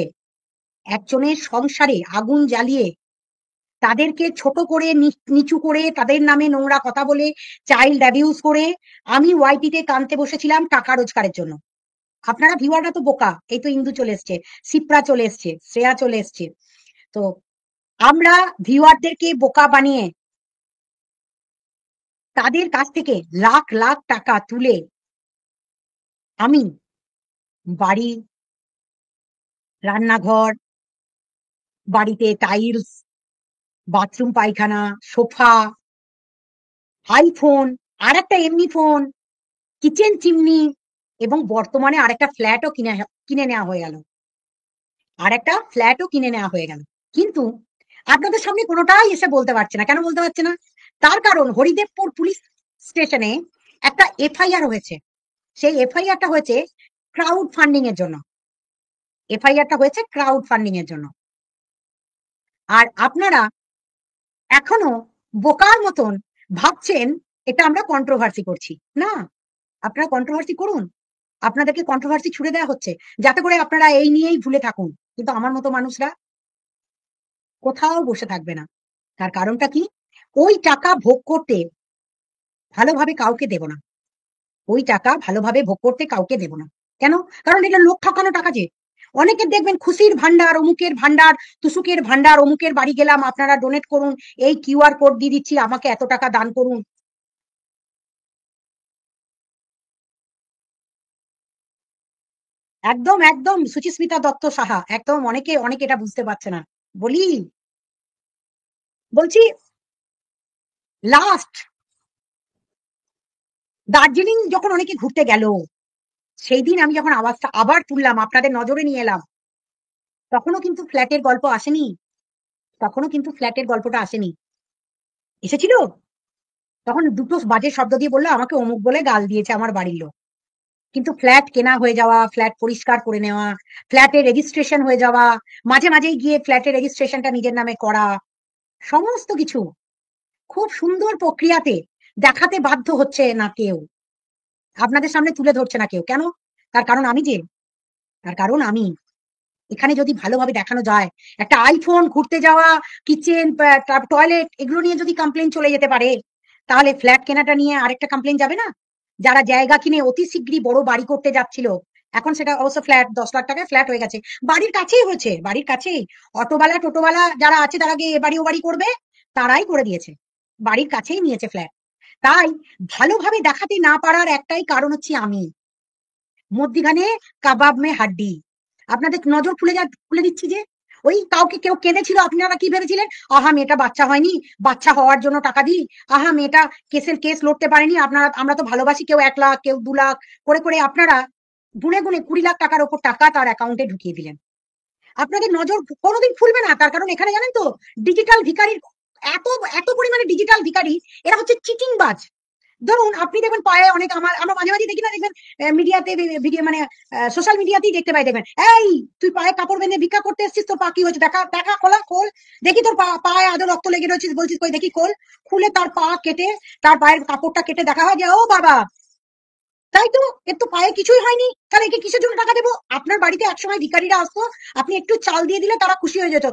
একজনের সংসারে আগুন জ্বালিয়ে, তাদেরকে ছোট করে, নিচু করে, তাদের নামে নোংরা কথা বলে, চাইল্ড অ্যাবিউজ করে আমি ওয়াইটিতে কানতে বসেছিলাম টাকা রোজগারের জন্য। আপনারা ভিউয়াররা তো বোকা, এই তো ইন্দু চলে এসছে, সিপ্রা চলে এসছে, শ্রেয়া চলে এসছে। তো আমরা ভিউয়ারদেরকে বোকা বানিয়ে তাদের কাছ থেকে লাখ লাখ টাকা তুলে আমি বাড়ি, রান্নাঘর, বাড়িতে টাইলস, বাথরুম পায়খানা, সোফা, আইফোন, আর একটা এমনি ফোন, কিচেন চিমনি, এবং বর্তমানে আরেকটা ফ্ল্যাটও কিনে নেওয়া হয়ে গেল, আর একটা ফ্ল্যাটও কিনে নেওয়া হয়ে গেল। কিন্তু আপনাদের সামনে কোনোটাই এসে বলতে পারছে না। কেন বলতে পারছে না? তার কারণ হরিদেবপুর পুলিশ স্টেশনে একটা এফআইআর হয়েছে। সেই এফআইআরটা হয়েছে ক্রাউড ফান্ডিং এর জন্য, এফআইআরটা হয়েছে ক্রাউড ফান্ডিং এর জন্য। আর আপনারা এখনো বোকার মতন ভাবছেন এটা আমরা কন্ট্রোভার্সি করছি। না, আপনারা কন্ট্রোভার্সি করুন, আপনাদেরকে কন্ট্রোভার্সি ছুড়ে দেওয়া হচ্ছে যাতে করে আপনারা এই নিয়েই ভুলে থাকুন। কিন্তু আমার মতো মানুষরা কোথাও বসে থাকবে না। তার কারণটা কি? ওই টাকা ভোগ করতে ভালোভাবে কাউকে দেব না, ওই টাকা ভালোভাবে ভোগ করতে কাউকে দেব না। কেন? কারণ এটা লোক ঠকানো টাকা। যে অনেকে দেখবেন খুশির ভান্ডার, অমুকের ভান্ডার, তুসুকের ভান্ডার, অমুকের বাড়ি গেলাম, আপনারা ডোনেট করুন, এই কিউআর কোড দিয়ে দিচ্ছি, আমাকে এত টাকা দান করুন। একদম একদম সুচিস্মিতা দত্ত সাহা, একদম অনেকে অনেকে এটা বুঝতে পারছে না। বলি, বলছি, লাস্ট দার্জিলিং যখন অনেকে ঘুরতে গেল, সেই দিন আমি যখন আওয়াজটা আবার তুললাম, আপনাদের নজরে নিয়ে এলাম, তখনও কিন্তু ফ্ল্যাটের গল্প আসেনি, তখনও কিন্তু ফ্ল্যাটের গল্পটা আসেনি। এসেছিল, তখন দুটো বাজে শব্দ দিয়ে বললো আমাকে অমুক বলে গাল দিয়েছে আমার বাড়ির লোক। কিন্তু ফ্ল্যাট কেনা হয়ে যাওয়া, ফ্ল্যাট পরিষ্কার করে নেওয়া, ফ্ল্যাটে রেজিস্ট্রেশন হয়ে যাওয়া, মাঝে মাঝেই গিয়ে ফ্ল্যাটের রেজিস্ট্রেশনটা নিজের নামে করা, সমস্ত কিছু খুব সুন্দর প্রক্রিয়াতে দেখাতে বাধ্য হচ্ছে না কেউ, আপনাদের সামনে তুলে ধরছে না কেউ। কেন? তার কারণ আমি যে, তার কারণ আমি এখানে যদি ভালোভাবে দেখানো যায়, একটা আইফোন, ঘুরতে যাওয়া, কিচেন, টয়লেট, এগুলো নিয়ে যদি কমপ্লেন চলে যেতে পারে, তাহলে ফ্ল্যাট কেনাটা নিয়ে আরেকটা কমপ্লেন যাবে না? যারা জায়গা কিনে অতি শীঘ্রই বড় বাড়ি করতে যাচ্ছিল, এখন সেটা অবশ্য ফ্ল্যাট, 10 লাখ টাকায় ফ্ল্যাট হয়ে গেছে, বাড়ির কাছেই হয়েছে, বাড়ির কাছেই। অটোওয়ালা টোটোওয়ালা যারা আছে তারা গিয়ে এ বাড়ি ও বাড়ি করবে, তারাই করে দিয়েছে, বাড়ির কাছেই নিয়েছে ফ্ল্যাট। তাই ভালোভাবে দেখাতে না পারার একটাই কারণ হচ্ছে আমি, মধ্যিখানে কাবাব মে হাড্ডি। আপনাদের নজর খুলে দিচ্ছি যে, ওই কাউকে কেউ কেঁদেছিল, আপনারা কি ভেবেছিলেন? আহা মেয়েটা বাচ্চা হয়নি, বাচ্চা হওয়ার জন্য টাকা দিই, আহা মেয়েটা কেস লড়তে পারেনি, আপনারা, আমরা তো ভালোবাসি, কেউ 1 লাখ, কেউ 2 লাখ করে করে আপনারা গুনে গুনে 20 লাখ টাকার ওপর টাকা তার অ্যাকাউন্টে ঢুকিয়ে দিলেন। আপনাদের নজর কোনোদিন খুলবে না, তার কারণ এখানে জানেন তো, ডিজিটাল ভিখারির এত এত পরিমাণে ডিজিটাল ভিখারি, এরা হচ্ছে চিটিং বাজ। ধরুন আপনি দেখবেন পায়ে অনেক, আমরা মাঝে মাঝে দেখি না, দেখবেন মিডিয়াতে, ভিডিও মানে সোশ্যাল মিডিয়াতেই দেখতে পাই, দেখবেন এই তুই পায়ে কাপড় বেঁধে ভিক্ষা করতে এসেছিস, তোর পা কি হয়েছে দেখা, দেখা, খোল দেখি, তোর পায়ে আদৌ রক্ত লেগে রয়েছিস, বলছিস কই দেখি, খুলে তার পা কেটে, তার পায়ের কাপড়টা কেটে দেখা হয় যে ও বাবা, তাই তো, এর তো পায়ে কিছুই হয়নি, তাহলে একে কিসের জন্য টাকা দেবো? আপনার বাড়িতে একসময় ভিখারিরা আসতো, আপনি একটু চাল দিয়ে দিলে তারা খুশি হয়ে যেত।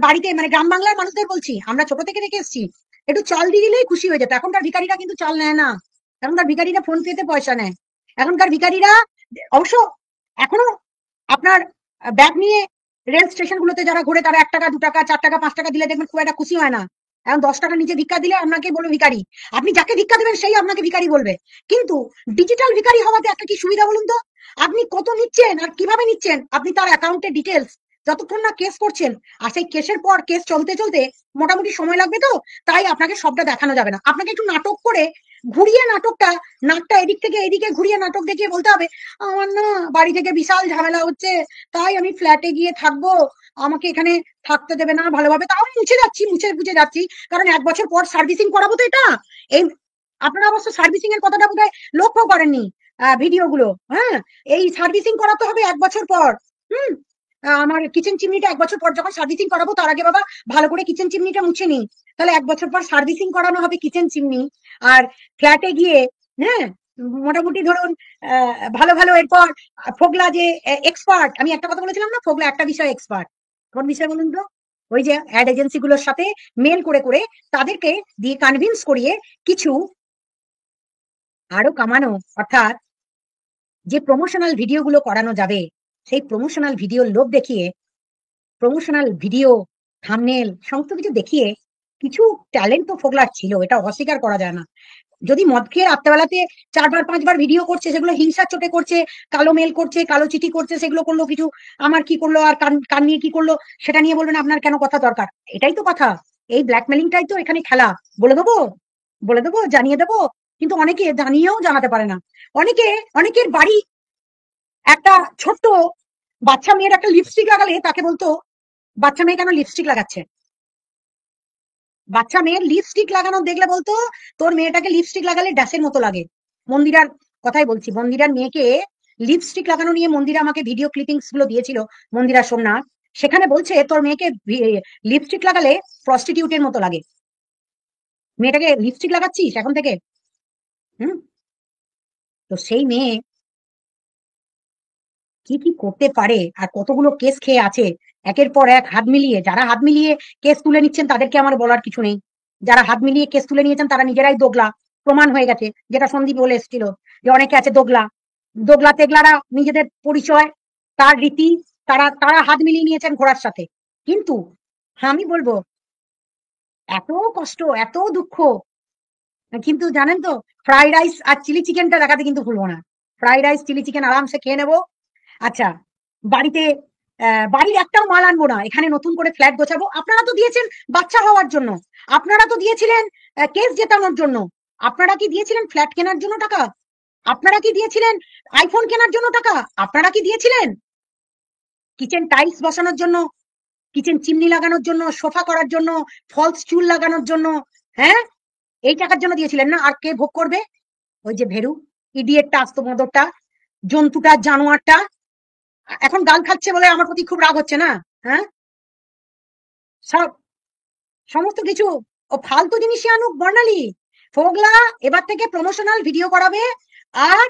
বাড়িতে মানে গ্রাম বাংলার মানুষদের বলছি, আমরা ছোট থেকে দেখে এসেছি, একটু চাল দিয়ে দিলেই খুশি হয়ে যেত। এখনকার ভিখারিরা কিন্তু চাল নেয় না, এখনকার ভিখারিরা ফোন পেতে পয়সা নেয়। এখনকার ভিখারিরা অবশ্য এখনো আপনার ব্যাগ নিয়ে রেল স্টেশন গুলোতে যারা ঘুরে, তারা 1 টাকা, 2 টাকা, 4 টাকা, 5 টাকা দিলে দেখবেন খুব একটা খুশি হয় না। এখন 10 টাকা নিচে ভিক্ষা দিলে আপনাকে বলবে ভিখারি। আপনি যাকে ভিক্ষা দেবেন সেই আপনাকে ভিখারি বলবে। কিন্তু ডিজিটাল ভিখারি হওয়াতে একটা কি সুবিধা বলুন তো? আপনি কত নিচ্ছেন আর কিভাবে নিচ্ছেন, আপনি তার অ্যাকাউন্টের ডিটেলস, যতক্ষণ না কেস করছেন, আর সেই কেসের পর কেস চলতে চলতে মোটামুটি সময় লাগবে, তো তাই আপনাকে সবটা দেখানো যাবে না, আপনাকে একটু নাটক করে ঘুরিয়ে, নাকটা এদিক থেকে এদিকে ঘুরিয়ে নাটক দেখিয়ে বলতে হবে, আমার না বাড়ি থেকে বিশাল ঝামেলা হচ্ছে, তাই আমি ফ্ল্যাটে গিয়ে থাকবো, আমাকে এখানে থাকতে দেবে না ভালোভাবে, তাও আমি মুছে বুঝে যাচ্ছি, কারণ 1 বছর পর সার্ভিসিং করাবো তো এটা। এই আপনারা অবশ্য সার্ভিসিং এর কথাটা বোধহয় লক্ষ্য করেননি ভিডিও গুলো, হ্যাঁ, এই সার্ভিসিং করাতে হবে 1 বছর পর। হুম। আমার কিচেন চিমনিটা 1 বছর পর যখন সার্ভিসিং করাবো, তার আগে বাবা ভালো করে কিচেন চিমনিটা মুছে নি, তাহলে 1 বছর পর সার্ভিসিং করানো হবে কিচেন চিমনি। আর ফ্ল্যাটে গিয়ে, হ্যাঁ, মোটামুটি ধরুন ভালো ভালো, এরপর ফোগলা যে এক্সপার্ট, আমি একটা কথা বলেছিলাম না, ফোগলা একটা বিষয় এক্সপার্ট, কোন বিষয় বলুন তো? ওই যে অ্যাড এজেন্সি গুলোর সাথে মেল করে করে তাদেরকে দিয়ে কনভিন্স করিয়ে কিছু আরো কামানো, অর্থাৎ যে প্রমোশনাল ভিডিও গুলো করানো যাবে, সেই প্রমোশনাল ভিডিওর লোভ দেখিয়ে, প্রমোশনাল ভিডিও, থাম্বনেল সমস্ত কিছু দেখিয়ে, কিছু ট্যালেন্ট তো ফোগলার ছিল, এটা অস্বীকার করা যায় না। যদি মদ খেয়ে রাত্রেবেলাতে 4 বার 5 বার ভিডিও করছে, সেগুলো হিংসার চোটে করছে, কালো মেল করছে, কালো চিঠি করছে, সেগুলো করলো কিছু, আমার কি করলো আর কান নিয়ে কি করলো সেটা নিয়ে বলবেন আপনার কেন কথা দরকার? এটাই তো কথা, এই ব্ল্যাকমেলিংটাই তো এখানে খেলা। বলে দেবো, জানিয়ে দেবো, কিন্তু অনেকে জানিয়েও জানাতে পারে না। অনেকের বাড়ি একটা ছোট্ট বাচ্চা মেয়ের একটা লিপস্টিক লাগালে তাকে বলতো, বাচ্চা মেয়ে কেন লিপস্টিক লাগাচ্ছে, বাচ্চা মেয়ের লিপস্টিক লাগানো দেখলে বলতো, তোর মেয়েটাকে লিপস্টিক লাগালে ড্যাসের মতো লাগে। মন্দিরার কথাই বলছি, মন্দিরার মেয়েকে লিপস্টিক লাগানো নিয়ে মন্দিরা আমাকে ভিডিও ক্লিপিংস গুলো দিয়েছিল, মন্দিরা সোমনাথ, সেখানে বলছে তোর মেয়েকে লিপস্টিক লাগালে প্রস্টিটিউটের মতো লাগে। মেয়েটাকে লিপস্টিক লাগাচ্ছিস এখন থেকে? হুম। তো সেই মেয়ে কি কি করতে পারে, আর কতগুলো কেস খেয়ে আছে একের পর এক হাত মিলিয়ে। যারা হাত মিলিয়ে কেস তুলে নিচ্ছেন তাদেরকে আমার বলার কিছু নেই, যারা হাত মিলিয়ে কেস তুলে নিয়েছেন তারা নিজেরাই দোগলা, প্রমাণ হয়ে গেছে, যেটা সন্দীপ বলে এসেছিল যে অনেকে আছে দোগলা, দোগলা তেগলারা নিজেদের পরিচয়, তার রীতি, তারা তারা হাত মিলিয়ে নিয়েছেন ঘোড়ার সাথে। কিন্তু আমি বলবো, এত কষ্ট, এত দুঃখ, কিন্তু জানেন তো, ফ্রাইড রাইস আর চিলি চিকেনটা দেখাতে কিন্তু ভুলবো না। ফ্রাইড রাইস চিলি চিকেন আরামসে খেয়ে নেবো। আচ্ছা, বাড়িতে বাড়ির একটাও মাল আনবো না, এখানে নতুন করে ফ্ল্যাট গোছাবো। আপনারা তো দিয়েছেন বাচ্চা হওয়ার জন্য, আপনারা তো দিয়েছিলেন কেস জেতানোর জন্য, আপনারা কি দিয়েছিলেন ফ্ল্যাট কেনার জন্য টাকা? আপনারা কি দিয়েছিলেন আইফোন কেনার জন্য টাকা? আপনারা কি দিয়েছিলেন কিচেন টাইলস বসানোর জন্য, কিচেন চিমনি লাগানোর জন্য, সোফা করার জন্য, ফলস চুল লাগানোর জন্য? হ্যাঁ, এই টাকার জন্য দিয়েছিলেন না? আর কে ভোগ করবে? ওই যে ভেরু, ইডিয়েটটা, আস্ত জন্তুটা, জানোয়ারটা এখন গাল খাচ্ছে বলে আমার প্রতি খুব রাগ হচ্ছে না? হ্যাঁ, সব সমস্ত কিছু ও ফালতু জিনিসই আনুক বর্ণালী, ফোগলা এবার থেকে প্রমোশনাল ভিডিও করাবে, আর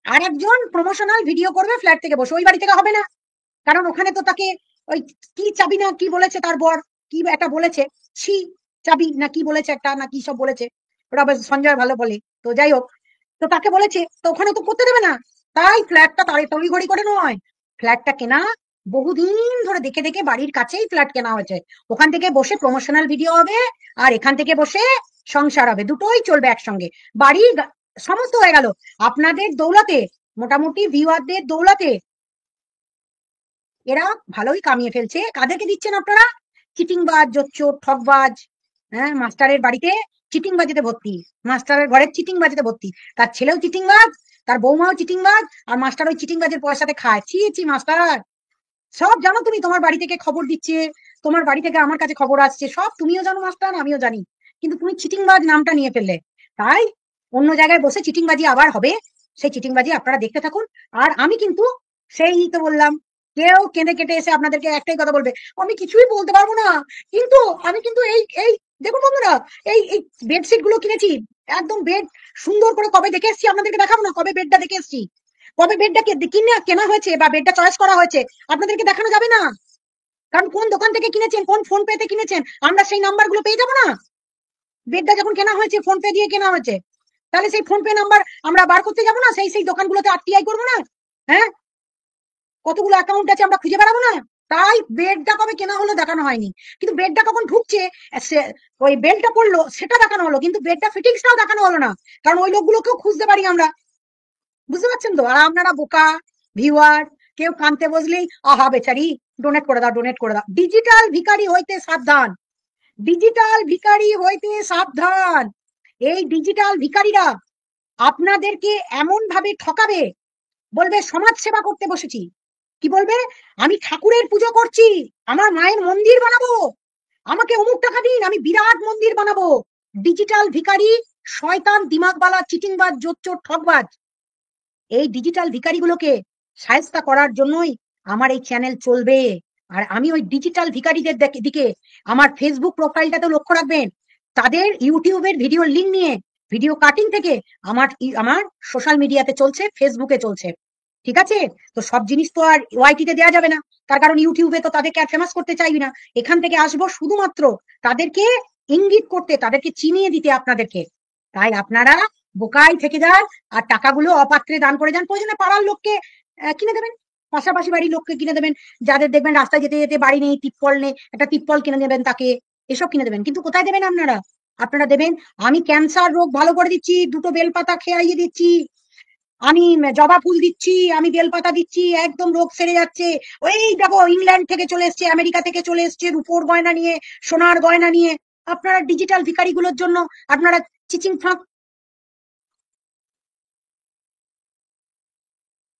আরেকজন প্রমোশনাল ভিডিও করবে ফ্ল্যাট থেকে বসে। ওই বাড়ি থেকে হবে না, কারণ ওখানে তো তাকে ওই কি চাবি না কি বলেছে তার বর, কি একটা বলেছে, ছি চাবি না কি বলেছে একটা, না কি সব বলেছে, ওরা বেশ সঞ্জয় ভালো বলে। তো যাই হোক, তো তাকে বলেছে, তো ওখানে তো করতে দেবে না। তাই ফ্ল্যাটটা তাড়ি তড়িঘড়ি করে নয়, ফ্ল্যাটটা কেনা বহুদিন ধরে দেখে দেখে বাড়ির কাছেই ফ্ল্যাট কেনা হয়েছে। ওখান থেকে বসে প্রমোশনাল ভিডিও হবে, আর এখান থেকে বসে সংসার হবে, দুটোই চলবে একসঙ্গে। বাড়ি সমস্ত হয়ে গেল আপনাদের দৌলতে, মোটামুটি ভিউয়ারদের দৌলতে এরা ভালোই কামিয়ে ফেলছে। কাদেরকে দিচ্ছেন আপনারা? চিটিংবাজ, জোচ্চোর, ঠকবাজ। হ্যাঁ, মাস্টারের বাড়িতে চিটিংবাজিতে ভর্তি, মাস্টারের ঘরে চিটিংবাজিতে ভর্তি। তার ছেলেও চিটিংবাজ, তার বৌমাও চিটিংবাজ, আর মাস্টার ওই চিটিংবাজের পয়সাতে খায়। ছি ছি মাস্টার, সব জানো তুমি, তোমার বাড়ি থেকে খবর দিচ্ছে, তোমার বাড়ি থেকে আমার কাছে খবর আসছে, সব তুমিও জানো মাস্টার, আমিও জানি, কিন্তু তুমি চিটিংবাজ নামটা নিয়ে ফেললে। তাই অন্য জায়গায় বসে চিটিংবাজি আবার হবে, সেই চিটিংবাজি আপনারা দেখতে থাকুন। আর আমি কিন্তু সেই তো বললাম, কেউ কেঁদে কেটে এসে আপনাদেরকে একটাই কথা বলবে, আমি কিছুই বলতে পারবো না, কিন্তু আমি কিন্তু এই এই দেখুন বন্ধুরা, এই এই বেডশিট গুলো কিনেছি, একদম বেড সুন্দর করে কবে দেখে এসছি আপনাদেরকে দেখাবো না, কবে বেডটা দেখে এসছি, কবে বেডটা কিনে কেনা হয়েছে বা বেডটা চয়েস করা হয়েছে আপনাদেরকে দেখানো যাবে না, কারণ কোন দোকান থেকে কিনেছেন, কোন ফোন পে তে কিনেছেন, আমরা সেই নাম্বার গুলো পেয়ে যাবো না। বেডটা যখন কেনা হয়েছে ফোন পে দিয়ে কেনা হয়েছে, তাহলে সেই ফোন পে নাম্বার আমরা বার করতে যাবো না, সেই সেই দোকানগুলোতে আরটিআই করবো না? হ্যাঁ, কতগুলো অ্যাকাউন্ট আছে আমরা খুঁজে বেড়াবো না? তাই বেডটা কবে কেনা হলো দেখানো হয়নি, কিন্তু বেডটা কখন ঢুকছে, ওই বেলটা পড়লো সেটা দেখানো হলো, কিন্তু বেডটা ফিটিংসটাও দেখানো হলো না, কারণ ওই লোকগুলোকেও খুঁজতে পারি আমরা। বুঝতে পারছেন তো? আর আপনারা বোকা ভিউয়ার, কেউ কানতে বসলেই আহা বেচারি, ডোনেট করে দাও, ডোনেট করে দাও। ডিজিটাল ভিখারি হইতে সাবধান, ডিজিটাল ভিখারি হইতে সাবধান। এই ডিজিটাল ভিখারিরা আপনাদেরকে এমন ভাবে ঠকাবে, বলবে সমাজ সেবা করতে বসেছি, কি বলবে, আমি ঠাকুরের পুজো করছি, আমার মায়ের মন্দির বানাবো, আমাকে অমুক টাকা দিন, আমি বিরাট মন্দির বানাবো। ডিজিটাল ভিখারি, শয়তান, দিমাগওয়ালা, চিটিংবাজ, জোচ্চোর, ঠকবাজ, এই ডিজিটাল ভিখারিগুলোকে শায়েস্তা করার জন্যই আমার এই চ্যানেল চলবে। আর আমি ওই ডিজিটাল ভিখারিদের দিকে আমার ফেসবুক প্রোফাইলটাতে লক্ষ্য রাখবেন, তাদের ইউটিউবের ভিডিও লিঙ্ক নিয়ে ভিডিও কাটিং থেকে আমার আমার সোশ্যাল মিডিয়াতে চলছে, ফেসবুকে চলছে। ঠিক আছে? তো সব জিনিস তো আর ওয়াইটিতে দেওয়া যাবে না, তার কারণ ইউটিউবে তো তাদেরকে আর ফেমাস করতে চাইবি না। এখান থেকে আসবো শুধুমাত্র তাদেরকে ইঙ্গিত করতে, তাদেরকে চিনিয়ে দিতে আপনাদেরকে। তাই আপনারা বোকাই থেকে যান, আর টাকাগুলো অপাত্রে দান করে যান, প্রয়োজনে পাড়ার লোককে কিনে দেবেন, পাশাপাশি বাড়ির লোককে কিনে দেবেন, যাদের দেখবেন রাস্তায় যেতে যেতে বাড়ি নেই, টিপ্পল নেই, একটা টিপ্পল কিনে দেবেন তাকে, এসব কিনে দেবেন। কিন্তু কোথায় দেবেন আপনারা? আপনারা দেবেন, আমি ক্যান্সার রোগ ভালো করে দিচ্ছি, দুটো বেলপাতা খেয়াইয়ে দিচ্ছি, আমি জবা ফুল দিচ্ছি, আমি বেলপাতা দিচ্ছি, একদম রোগ সেরে যাচ্ছে, ওই দেখো ইংল্যান্ড থেকে চলে এসছে, আমেরিকা থেকে চলে এসছে, রূপোর গয়না নিয়ে, সোনার গয়না নিয়ে। আপনারা ডিজিটাল ভিখারিগুলোর জন্য আপনারা চিচিং ফাঁক,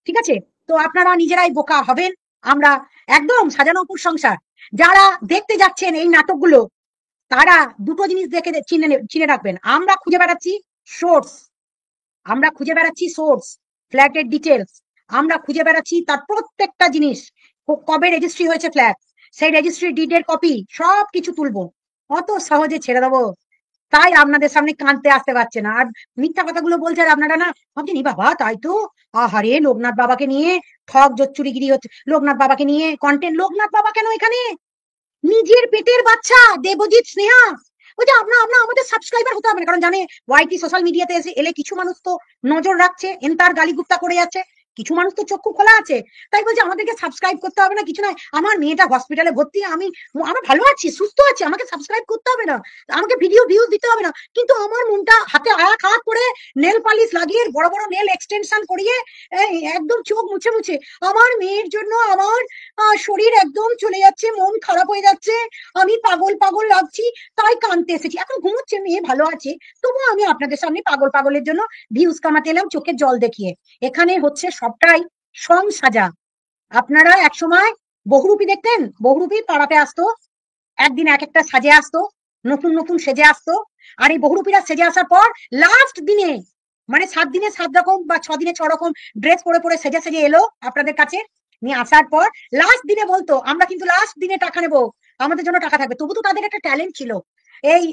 ঠিক আছে? তো আপনারা নিজেরাই বোকা হবেন। আমরা একদম সাজানো অপুর সংসার, যারা দেখতে যাচ্ছেন এই নাটকগুলো, তারা দুটো জিনিস দেখে চিনে রাখবেন, আমরা খুঁজে বেড়াচ্ছি সোর্স, আমরা খুঁজে বেড়াচ্ছি সোর্স, ফ্ল্যাটের ডিটেলস, আমরা খুঁজে বেড়াচ্ছি তার প্রত্যেকটা জিনিস, কবে রেজিস্ট্রি হয়েছে ফ্ল্যাট, সেই রেজিস্ট্রি ডিডের কপি, সব কিছু তুলবো। অত সহজে ছেড়ে দেবো? তাই আপনাদের সামনে কাঁদতে আসতে পারছে না, আর মিথ্যা কথাগুলো বলছে, আর আপনারা না ভাবছেন ই বাবা তাই তো, আহারে লোকনাথ বাবাকে নিয়ে ঠক জচ্চুরিগিরি হচ্ছে, লোকনাথ বাবাকে নিয়ে কন্টেন্ট, লোকনাথ বাবা কেন এখানে, নিজের পেটের বাচ্চা দেবজিৎ স্নেহা, ওই যে আমরা আমরা আমাদের সাবস্ক্রাইবার হতে হবে না, কারণ জানে ওয়াইটি সোশ্যাল মিডিয়াতে এসে এলে কিছু মানুষ তো নজর রাখছে, এন্তার গালিগুপ্তা করে যাচ্ছে, কিছু মানুষ তো চক্ষু খোলা আছে, তাই বলছে আমাদেরকে সাবস্ক্রাইব করতে হবে না, কিছু নয়, আমার মেয়েটা হসপিটালে ভর্তি, আমি আমার ভালো আছি, সুস্থ আছি, আমাকে সাবস্ক্রাইব করতে হবে না, আমাকে ভিডিও ভিউজ দিতে হবে না, কিন্তু আমার মনটা হাতে এক হাত করে নেল পালিশ লাগিয়ে বড় বড় নেল এক্সটেনশন করিয়ে একদম চোখ মুছে মুছে আমার মেয়ের জন্য আমার শরীর একদম চলে যাচ্ছে, মন খারাপ হয়ে যাচ্ছে, আমি পাগল পাগল লাগছি, তাই কাঁদতে এসেছি। এখন ঘুমোচ্ছে, মেয়ে ভালো আছে, তবুও আমি আপনাদের সামনে পাগল পাগলের জন্য ভিউজ কামাতে এলাম চোখে জল দেখিয়ে। এখানে হচ্ছে সবটাই সং সাজা। আপনারা একসময় বহুরূপী দেখতেন, বহুরূপী পাড়াতে আসতো, একদিন এক একটা সাজে আসতো, নতুন নতুন সেজে আসতো, আর এই বহুরূপীরা সেজে আসার পর লাস্ট দিনে, মানে 7 দিনে 7 রকম বা 6 দিনে 6 রকম ড্রেস পরে পরে সেজে সেজে এলো আপনাদের কাছে, নিয়ে আসার পর লাস্ট দিনে বলতো আমরা কিন্তু লাস্ট দিনে টাকা নেবো, আমাদের জন্য টাকা থাকবে। তবু তো তাদের একটা ট্যালেন্ট ছিল, এই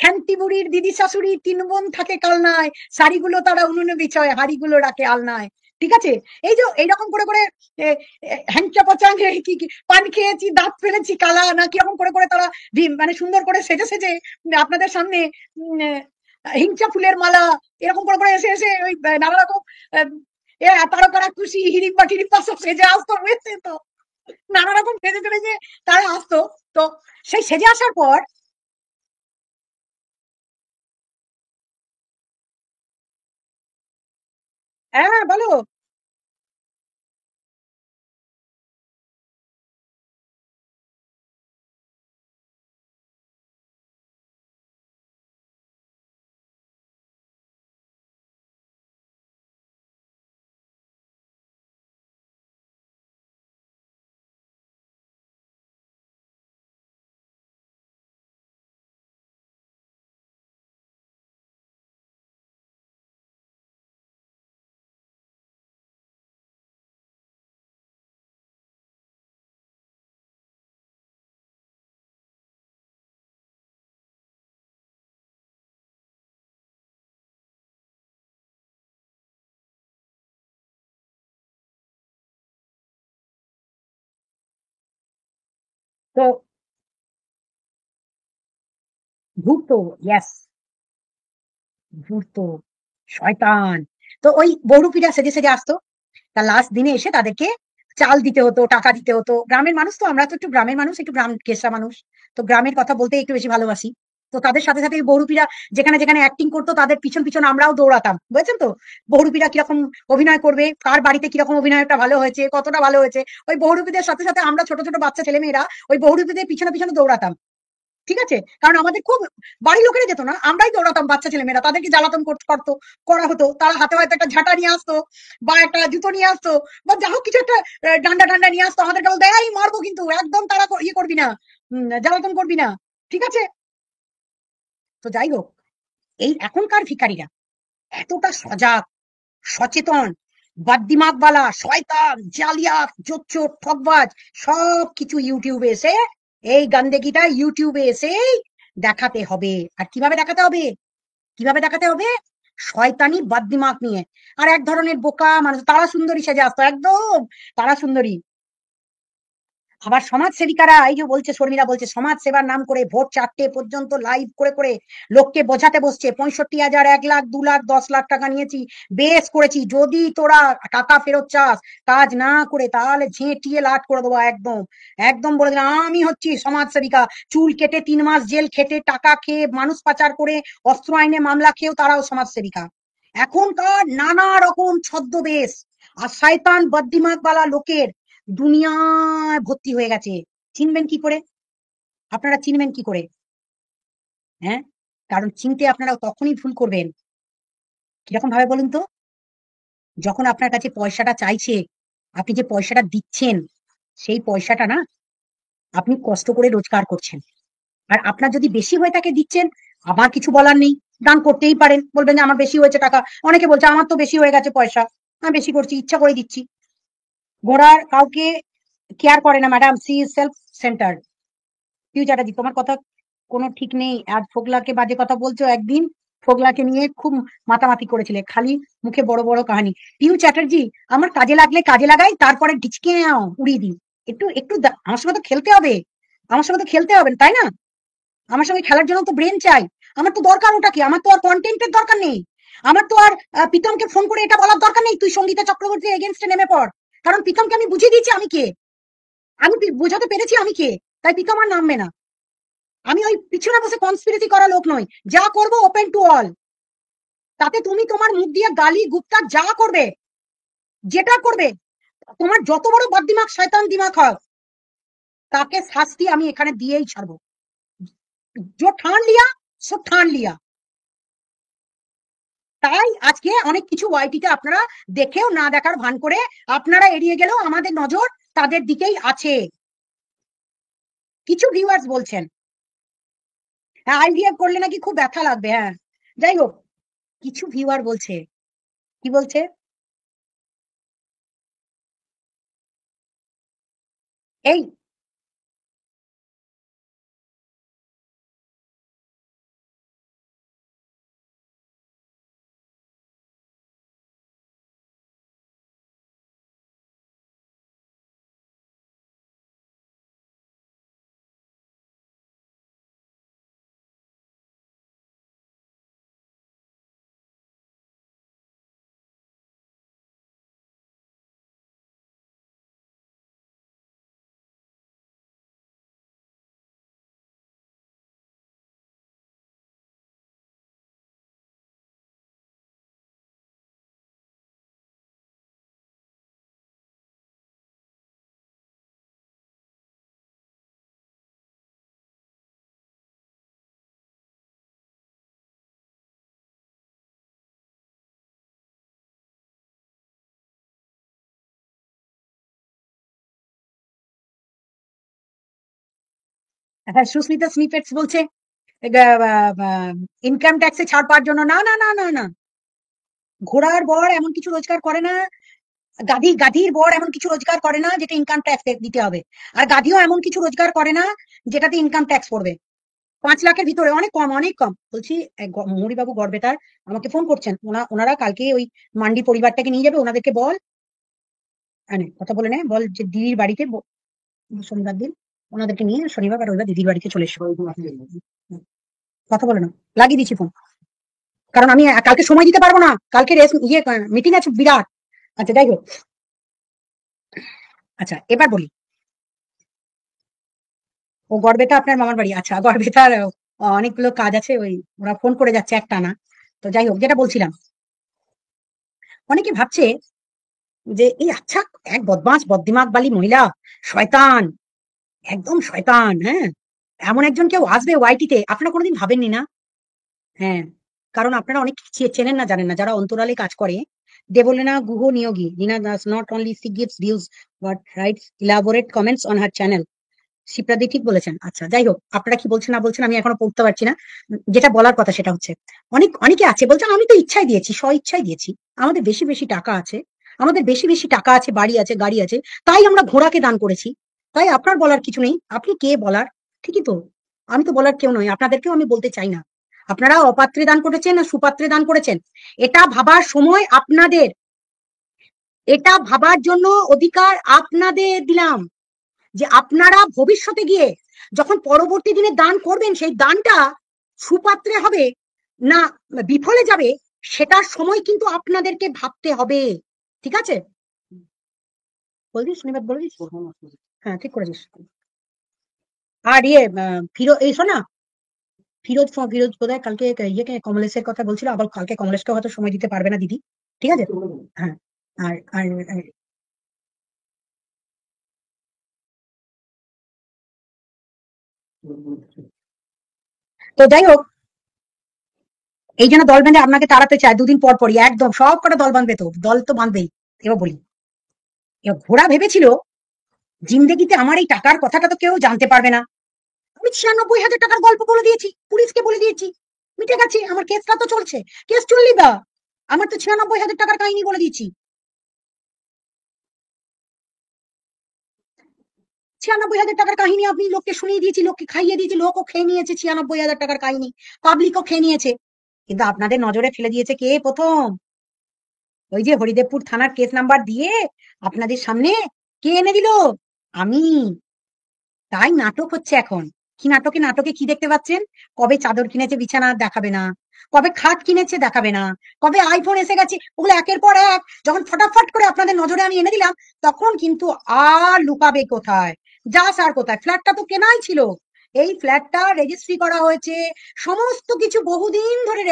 খ্যান্তি বুড়ির দিদি শাশুড়ি ৩ বোন থাকে কালনায়, শাড়িগুলো তারা উনুনে বিছায়, হাঁড়িগুলো রাখে আলনায়। ঠিক আছে? এই যে এইরকম করে এ এ হ্যাংচা পচা কি পান খেয়েছি, দাঁত ফেলেছি কালা না কিরকম করে তারা মানে সুন্দর করে সেজে আপনাদের সামনে উম হিংচা ফুলের মালা এরকম করে এসে ওই নানা রকম আ তারকারা খুশি হিড়িম্বা টিড়িম্বা সব সেজে আসতো বুঝেছেন তো? নানা রকম সেজে তারা আসতো। তো সেই সেজে আসার পর হ্যাঁ, বলো। তো ঘুরতো, ইয়েস, ঘুরতো, শয়তান। তো ওই বহুরূপীরা সেজে আসতো। তার লাস্ট দিনে এসে তাদেরকে চাল দিতে হতো, টাকা দিতে হতো। গ্রামের মানুষ তো, আমরা তো একটু গ্রামের মানুষ, একটু গ্রাম কেশরা মানুষ। তো গ্রামের কথা বলতে একটু বেশি ভালোবাসি। তো তাদের সাথে ওই বহুরূপীরা যেখানে অ্যাক্টিং করতো তাদের পিছন আমরাও দৌড়াতাম। বুঝেছেন তো? বহুরূপীরা কিরকম অভিনয় করবে, কার বাড়িতে কিরকম অভিনয়টা ভালো হয়েছে, কতটা ভালো হয়েছে। ওই বহুরূপীদের সাথে আমরা ছোট বাচ্চা ছেলেমেয়েরা ওই বহুরূপীদের পিছনে দৌড়াতাম। ঠিক আছে? কারণ আমাদের খুব বাড়ির লোকেরা যেত না। আমরাই দৌড়াতাম বাচ্চা ছেলেমেয়েরা। তাদেরকে জ্বালাতন করা হতো। তারা হাতে হয়তো একটা ঝাঁটা নিয়ে আসতো বা একটা জুতো নিয়ে আসতো বা যা হোক কিছু একটা ডান্ডা নিয়ে আসতো। আমাদেরকে বলতো, "এই মারবো কিন্তু। একদম তাড়া ইয়ে করবি না। জ্বালাতন করবি না।" ঠিক আছে? তো যাই হোক, এই এখনকার ভিখারিরা এতটা সজাগ, সচেতন, বাদ্দিমাগওয়ালা, শয়তান, জালিয়াত, জোচ্চোর, ঠকবাজ সবকিছু ইউটিউবে এসে এই গান্দেগিটা ইউটিউবে এসেই দেখাতে হবে। আর কিভাবে দেখাতে হবে? কিভাবে দেখাতে হবে? শয়তানি বাদ্দিমাগ নিয়ে। আর এক ধরনের বোকা মানুষ তারা সুন্দরী সেজে আসতো একদম। তারা সুন্দরী। আবার সমাজ সেবিকারা এই যে বলছে, শর্মিলা বলছে সমাজ সেবার নাম করে ভোর 4টে পর্যন্ত লাইভ করে লোককে বোঝাতে বসছে 65,000, 1 লাখ, 2 লাখ, 10 লাখ টাকা নিয়েছি, বেশ করেছি, যদি তোরা টাকা ফেরত চাস কাজ না করে তাহলে ঝেঁটিয়ে লাট করে দেবো একদম। একদম বলে দিলাম আমি হচ্ছি সমাজ সেবিকা। চুল কেটে 3 মাস জেল খেটে টাকা খেয়ে মানুষ পাচার করে অস্ত্র আইনে মামলা খেয়েও তারাও সমাজ সেবিকা। এখনকার নানা রকম ছদ্মবেশ আর শয়তান বদ্দিমাগ বালা লোকের দুনিয়ায় ভর্তি হয়ে গেছে। চিনবেন কি করে? আপনারা চিনবেন কি করে? হ্যাঁ? কারণ চিনতে আপনারা তখনই ভুল করবেন। কিরকম ভাবে বলুন তো? যখন আপনার কাছে পয়সাটা চাইছে, আপনি যে পয়সাটা দিচ্ছেন, সেই পয়সাটা না আপনি কষ্ট করে রোজগার করছেন। আর আপনার যদি বেশি হয়ে থাকে দিচ্ছেন, আমার কিছু বলার নেই। দান করতেই পারেন। বলবেন যে আমার বেশি হয়েছে টাকা। অনেকে বলছে আমার তো বেশি হয়ে গেছে পয়সা। আমি বেশি করছি, ইচ্ছা করে দিচ্ছি। ঘোড়ার কাউকে কেয়ার করে না madam. She is self centered. Piu Chatterjee তোমার কথা কোনো ঠিক নেই। আর ফোগলাকে বাজে কথা বলছো। একদিন ফোগলাকে নিয়ে খুব মাতামাতি করেছিলে, খালি মুখে বড় বড় কাহানি। পিউ চ্যাটার্জি আমার কাজে লাগলে কাজে লাগাই, তারপরে ঢিচকে উড়িয়ে দিই। একটু একটু আমার সঙ্গে তো খেলতে হবে। আমার সঙ্গে তো খেলতে হবে তাই না? আমার সঙ্গে খেলার জন্য তো ব্রেন চাই। আমার তো দরকার ওটা কি, আমার তো আর কন্টেন্টের দরকার নেই। আমার তো আর প্রীতমকে ফোন করে এটা বলার দরকার নেই তুই সঙ্গীতা চক্রবর্তীর এগেনস্টে নেমে পড়। কারণ প্রীতমকে আমি বুঝিয়ে দিয়েছি আমি কে। আমি বোঝাতে পেরেছি আমি কে। তাই প্রীতম আর নামবে না। আমি ওই পিছনে বসে কনস্পিরেসি করা লোক নই। যা করব ওপেন টু অল। তাতে তুমি তোমার মুখ দিয়ে গালি গুপ্তা যা করবে, যেটা করবে, তোমার যত বড় বদ শয়তান দিমাগ হোক, তাকে শাস্তি আমি এখানে দিয়েই ছাড়বো। जो ठान लिया सो ठान लिया। তাই আজকে অনেক কিছু ওয়াইটিতে আপনারা দেখেও না দেখার ভান করে আপনারা এড়িয়ে গেলেও আমাদের নজর তাদের দিকেই আছে। কিছু ভিউয়ার্স বলছেন হ্যাঁ আইভিএফ করলে নাকি খুব ব্যথা লাগবে। হ্যাঁ, যাই হোক, কিছু ভিউয়ার বলছে। কি বলছে? এই হ্যাঁ, সুস্মিতা স্নিপেটস বলছে ইনকাম ট্যাক্সে ছাড় পাওয়ার জন্য। না না না না না, ঘোড়ার বর এমন কিছু রোজগার করে না, গাধীর বর এমন কিছু রোজগার করে না যেটা ইনকাম ট্যাক্স দিতে হবে, আর গাধীও এমন কিছু রোজগার করে না যেটাতে ইনকাম ট্যাক্স পড়বে। 5 লাখের ভিতরে অনেক কম, অনেক কম বলছি। মৌরিবাবু গড়বেতার আমাকে ফোন করছেন, ওনারা কালকে ওই মান্ডি পরিবারটাকে নিয়ে যাবে, ওনাদেরকে বল, কথা বলে নে, বল যে দিদির বাড়িতে শনিবার দিন ওনাদেরকে নিয়ে শনিবার বা রবিবার দিদির বাড়িতে চলে এসো। কথা বলে না, লাগিয়ে দিচ্ছি ফোন, কারণ আমি কালকে সময় দিতে পারবো না, কালকে মিটিং আছে বিরাট। আচ্ছা যাই হোক, আচ্ছা এবার বলি, ও গড়বেতা আপনার মামার বাড়ি, আচ্ছা গড়বেতার অনেকগুলো কাজ আছে, ওই ওরা ফোন করে যাচ্ছে একটানা। তো যাই হোক, যেটা বলছিলাম, অনেকে ভাবছে যে এই আচ্ছা এক বদমাস বদ্দিমাগ বালি মহিলা, শয়তান, একদম শয়তান, হ্যাঁ, এমন একজন কেউ আসবে ওয়াইটিতে, আপনারা কোনোদিন ভাবেননি না? হ্যাঁ, কারণ আপনারা অনেক চেনেন না, জানেন না, যারা অন্তরালে কাজ করে। Debolina Guha Niyogi, Rina Das not only she gives views but writes elaborate comments on her channel. শিপ্রাদি ঠিক বলেছেন। আচ্ছা যাই হোক, আপনারা কি বলছেন না বলছেন আমি এখনো পড়তে পারছি না। যেটা বলার কথা সেটা হচ্ছে, অনেকে আছে বলছেন আমি তো ইচ্ছাই দিয়েছি, স্ব ইচ্ছাই দিয়েছি, আমাদের বেশি বেশি টাকা আছে, আমাদের বেশি বেশি টাকা আছে, বাড়ি আছে, গাড়ি আছে, তাই আমরা ঘোড়াকে দান করেছি। তাই আপনার বলার কিছু নেই, আপনি কে বলার? ঠিকই তো, আমি তো বলার কেউ নই, আপনাদেরকেও আমি বলতে চাই না। আপনারা অপাত্রে দান করেছেন না সুপাত্রে দান করেছেন, এটা ভাবার সময় আপনাদের, এটা ভাবার জন্য অধিকার আপনাদের দিলাম, যে আপনারা ভবিষ্যতে গিয়ে যখন পরবর্তী দিনে দান করবেন, সেই দানটা সুপাত্রে হবে না বিফলে যাবে, সেটার সময় কিন্তু আপনাদেরকে ভাবতে হবে। ঠিক আছে, বলবি শনিবার বলে দিস। হ্যাঁ ঠিক করেছিস। আর ফিরোজ, এই শোনা, ফিরোজ বোধহয় কালকে ইয়েকে কমলেশের কথা বলছিল, আবার কালকে কমলেশকে হয়তো সময় দিতে পারবে না দিদি। ঠিক আছে। হ্যাঁ, আর আর তো যাই হোক, এই জন্য দল বেঁধে আপনাকে তাড়াতে চায়, দুদিন পর পরই একদম সব কটা দল বাঁধবে, তো দল তো বাঁধবেই। এবার বলি, এবার ঘোড়া ভেবেছিল জিন্দেগিতে আমার এই টাকার কথাটা তো কেউ জানতে পারবে না, আমি 96,000 টাকার গল্প বলে দিয়েছি, পুলিশকে বলে দিয়েছি, মিটে গেছে, আমার কেসটা তো চলছে, কেস চললি বা, আমার তো 96,000 টাকার কাহিনী বলে দিয়েছি। 96,000 টাকার কাহিনী আপনি লোককে শুনিয়ে দিয়েছি, লোককে খাইয়ে দিয়েছি, লোকও খেয়ে নিয়েছে 96,000 টাকার কাহিনী, পাবলিকও খেয়ে নিয়েছে। কিন্তু আপনাদের নজরে ফেলে দিয়েছে কে প্রথম? ওই যে হরিদেবপুর থানার কেস নাম্বার দিয়ে আপনাদের সামনে কে এনে দিল? আমি। তাই নাটক হচ্ছে এখন। কি নাটকে, নাটকে কি দেখতে পাচ্ছেন? কবে চাদর কিনেছে বিছানা দেখাবে না, কবে খাট কিনেছে দেখাবে না, কবে আইফোন এসে গেছে, ওগুলো একের পর এক যখন ফটাফট করে আপনাদের নজরে আমি এনে দিলাম, তখন কিন্তু আর লুকাবে কোথায়, যাস আর কোথায়, ফ্ল্যাটটা তো কেনাই ছিল, এই ফ্ল্যাটটা রেজিস্ট্রি করা হয়েছে, সমস্ত কিছু বহুদিন ধরে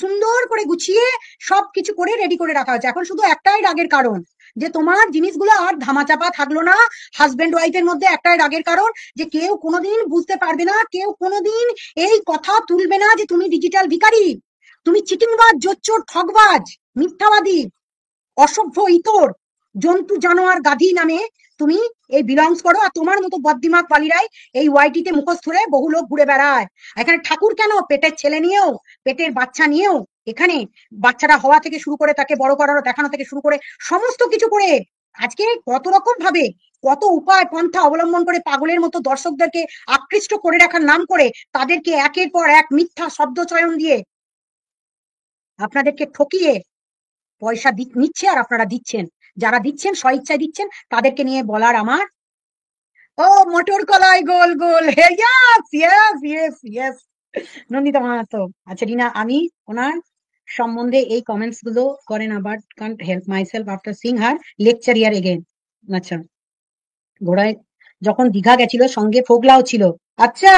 সুন্দর করে গুছিয়ে সবকিছু করে রেডি করে রাখা হয়েছে। এখন শুধু একটাই রাগের কারণ, যে তোমার জিনিসগুলো আর ধামাচাপা থাকলো না, হাজবেন্ড ওয়াইফের মধ্যে একটাই রাগের কারণ, যে কেউ কোনোদিন বুঝতে পারবে না, কেউ কোনোদিন এই কথা তুলবে না যে তুমি ডিজিটাল ভিখারি, তুমি চিটিংবাজ, জোচ্চোর, ঠগবাজ, মিথ্যাবাদী, অসভ্য, ইতর, জন্তু, জানোয়ার, গাধি নামে তুমি এই বিলংস করো, আর তোমার মতো বদ্দিমাগ বালিরাই এই ওয়াইটিতে মুখোশ ধরে বহু লোক ঘুরে বেড়ায়। এখানে ঠাকুর কেন, পেটের ছেলে নিয়েও, পেটের বাচ্চা নিয়েও, এখানে বাচ্চাটা হওয়া থেকে শুরু করে তাকে বড় করানো দেখানো থেকে শুরু করে সমস্ত কিছু করে আজকে কত রকম ভাবে, কত উপায় পন্থা অবলম্বন করে পাগলের মতো দর্শকদেরকে আকৃষ্ট করে রাখার নাম করে তাদেরকে একের পর এক মিথ্যা শব্দ চয়ন দিয়ে আপনাদেরকে ঠকিয়ে পয়সা নিচ্ছে, আর আপনারা দিচ্ছেন, যারা দিচ্ছেন স্বইচ্ছায় দিচ্ছেন, তাদেরকে নিয়ে বলার আমার, ও মটর কলাই গোল গোল, yes yes yes yes, Nandita Mahato. আচ্ছা রিনা, আমি ওনার সম্বন্ধে এই কমেন্টস গুলো করেন, আবার can't help my self after seeing her lecture year again. আচ্ছা, ঘোড়ায় যখন দীঘা গেছিল সঙ্গে ফোগলাও ছিল। আচ্ছা,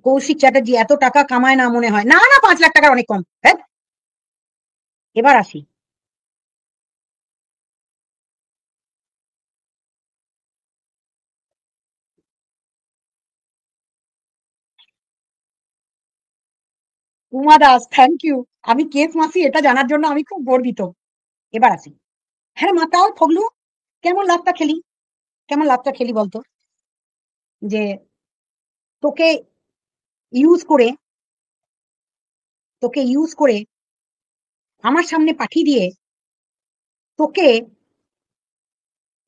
কৌশিক চ্যাটার্জি এত টাকা কামায় না মনে হয়, না না, 5 লাখ টাকার অনেক কম, হ্যাঁ। এবার আসি, উমা দাস, থ্যাংক ইউ, আমি কেস মাসি এটা জানার জন্য আমি খুব গর্বিত। এবার আসি, হ্যাঁ মাতাল ফগলু, কেমন লাভটা খেলি, কেমন লাভটা খেলি বলতো, যে তোকে ইউজ করে আমার সামনে পাঠিয়ে দিয়ে তোকে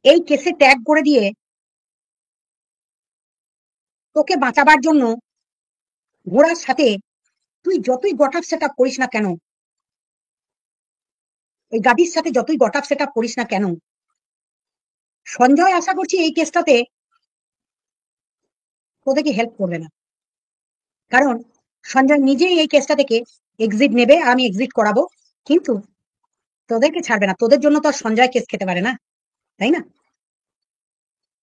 এই কেসে ট্যাগ করে দিয়ে তোকে বাঁচাবার জন্য ঘোড়ার সাথে তুই যতই গটআপ সেট আপ করিস না কেন, এই গাদির সাথে যতই গটআপ সেট আপ করিস না কেন, সঞ্জয় আশা করছি এই কেসটাতে তোদেরকে হেল্প করবে না। কারণ সঞ্জয় নিজেই এই কেসটা থেকে এক্সিট নেবে, আমি এক্সিট করাবো, কিন্তু তোদেরকে ছাড়বে না। তোদের জন্য তো আর সঞ্জয় কেস খেতে পারে না, তাই না?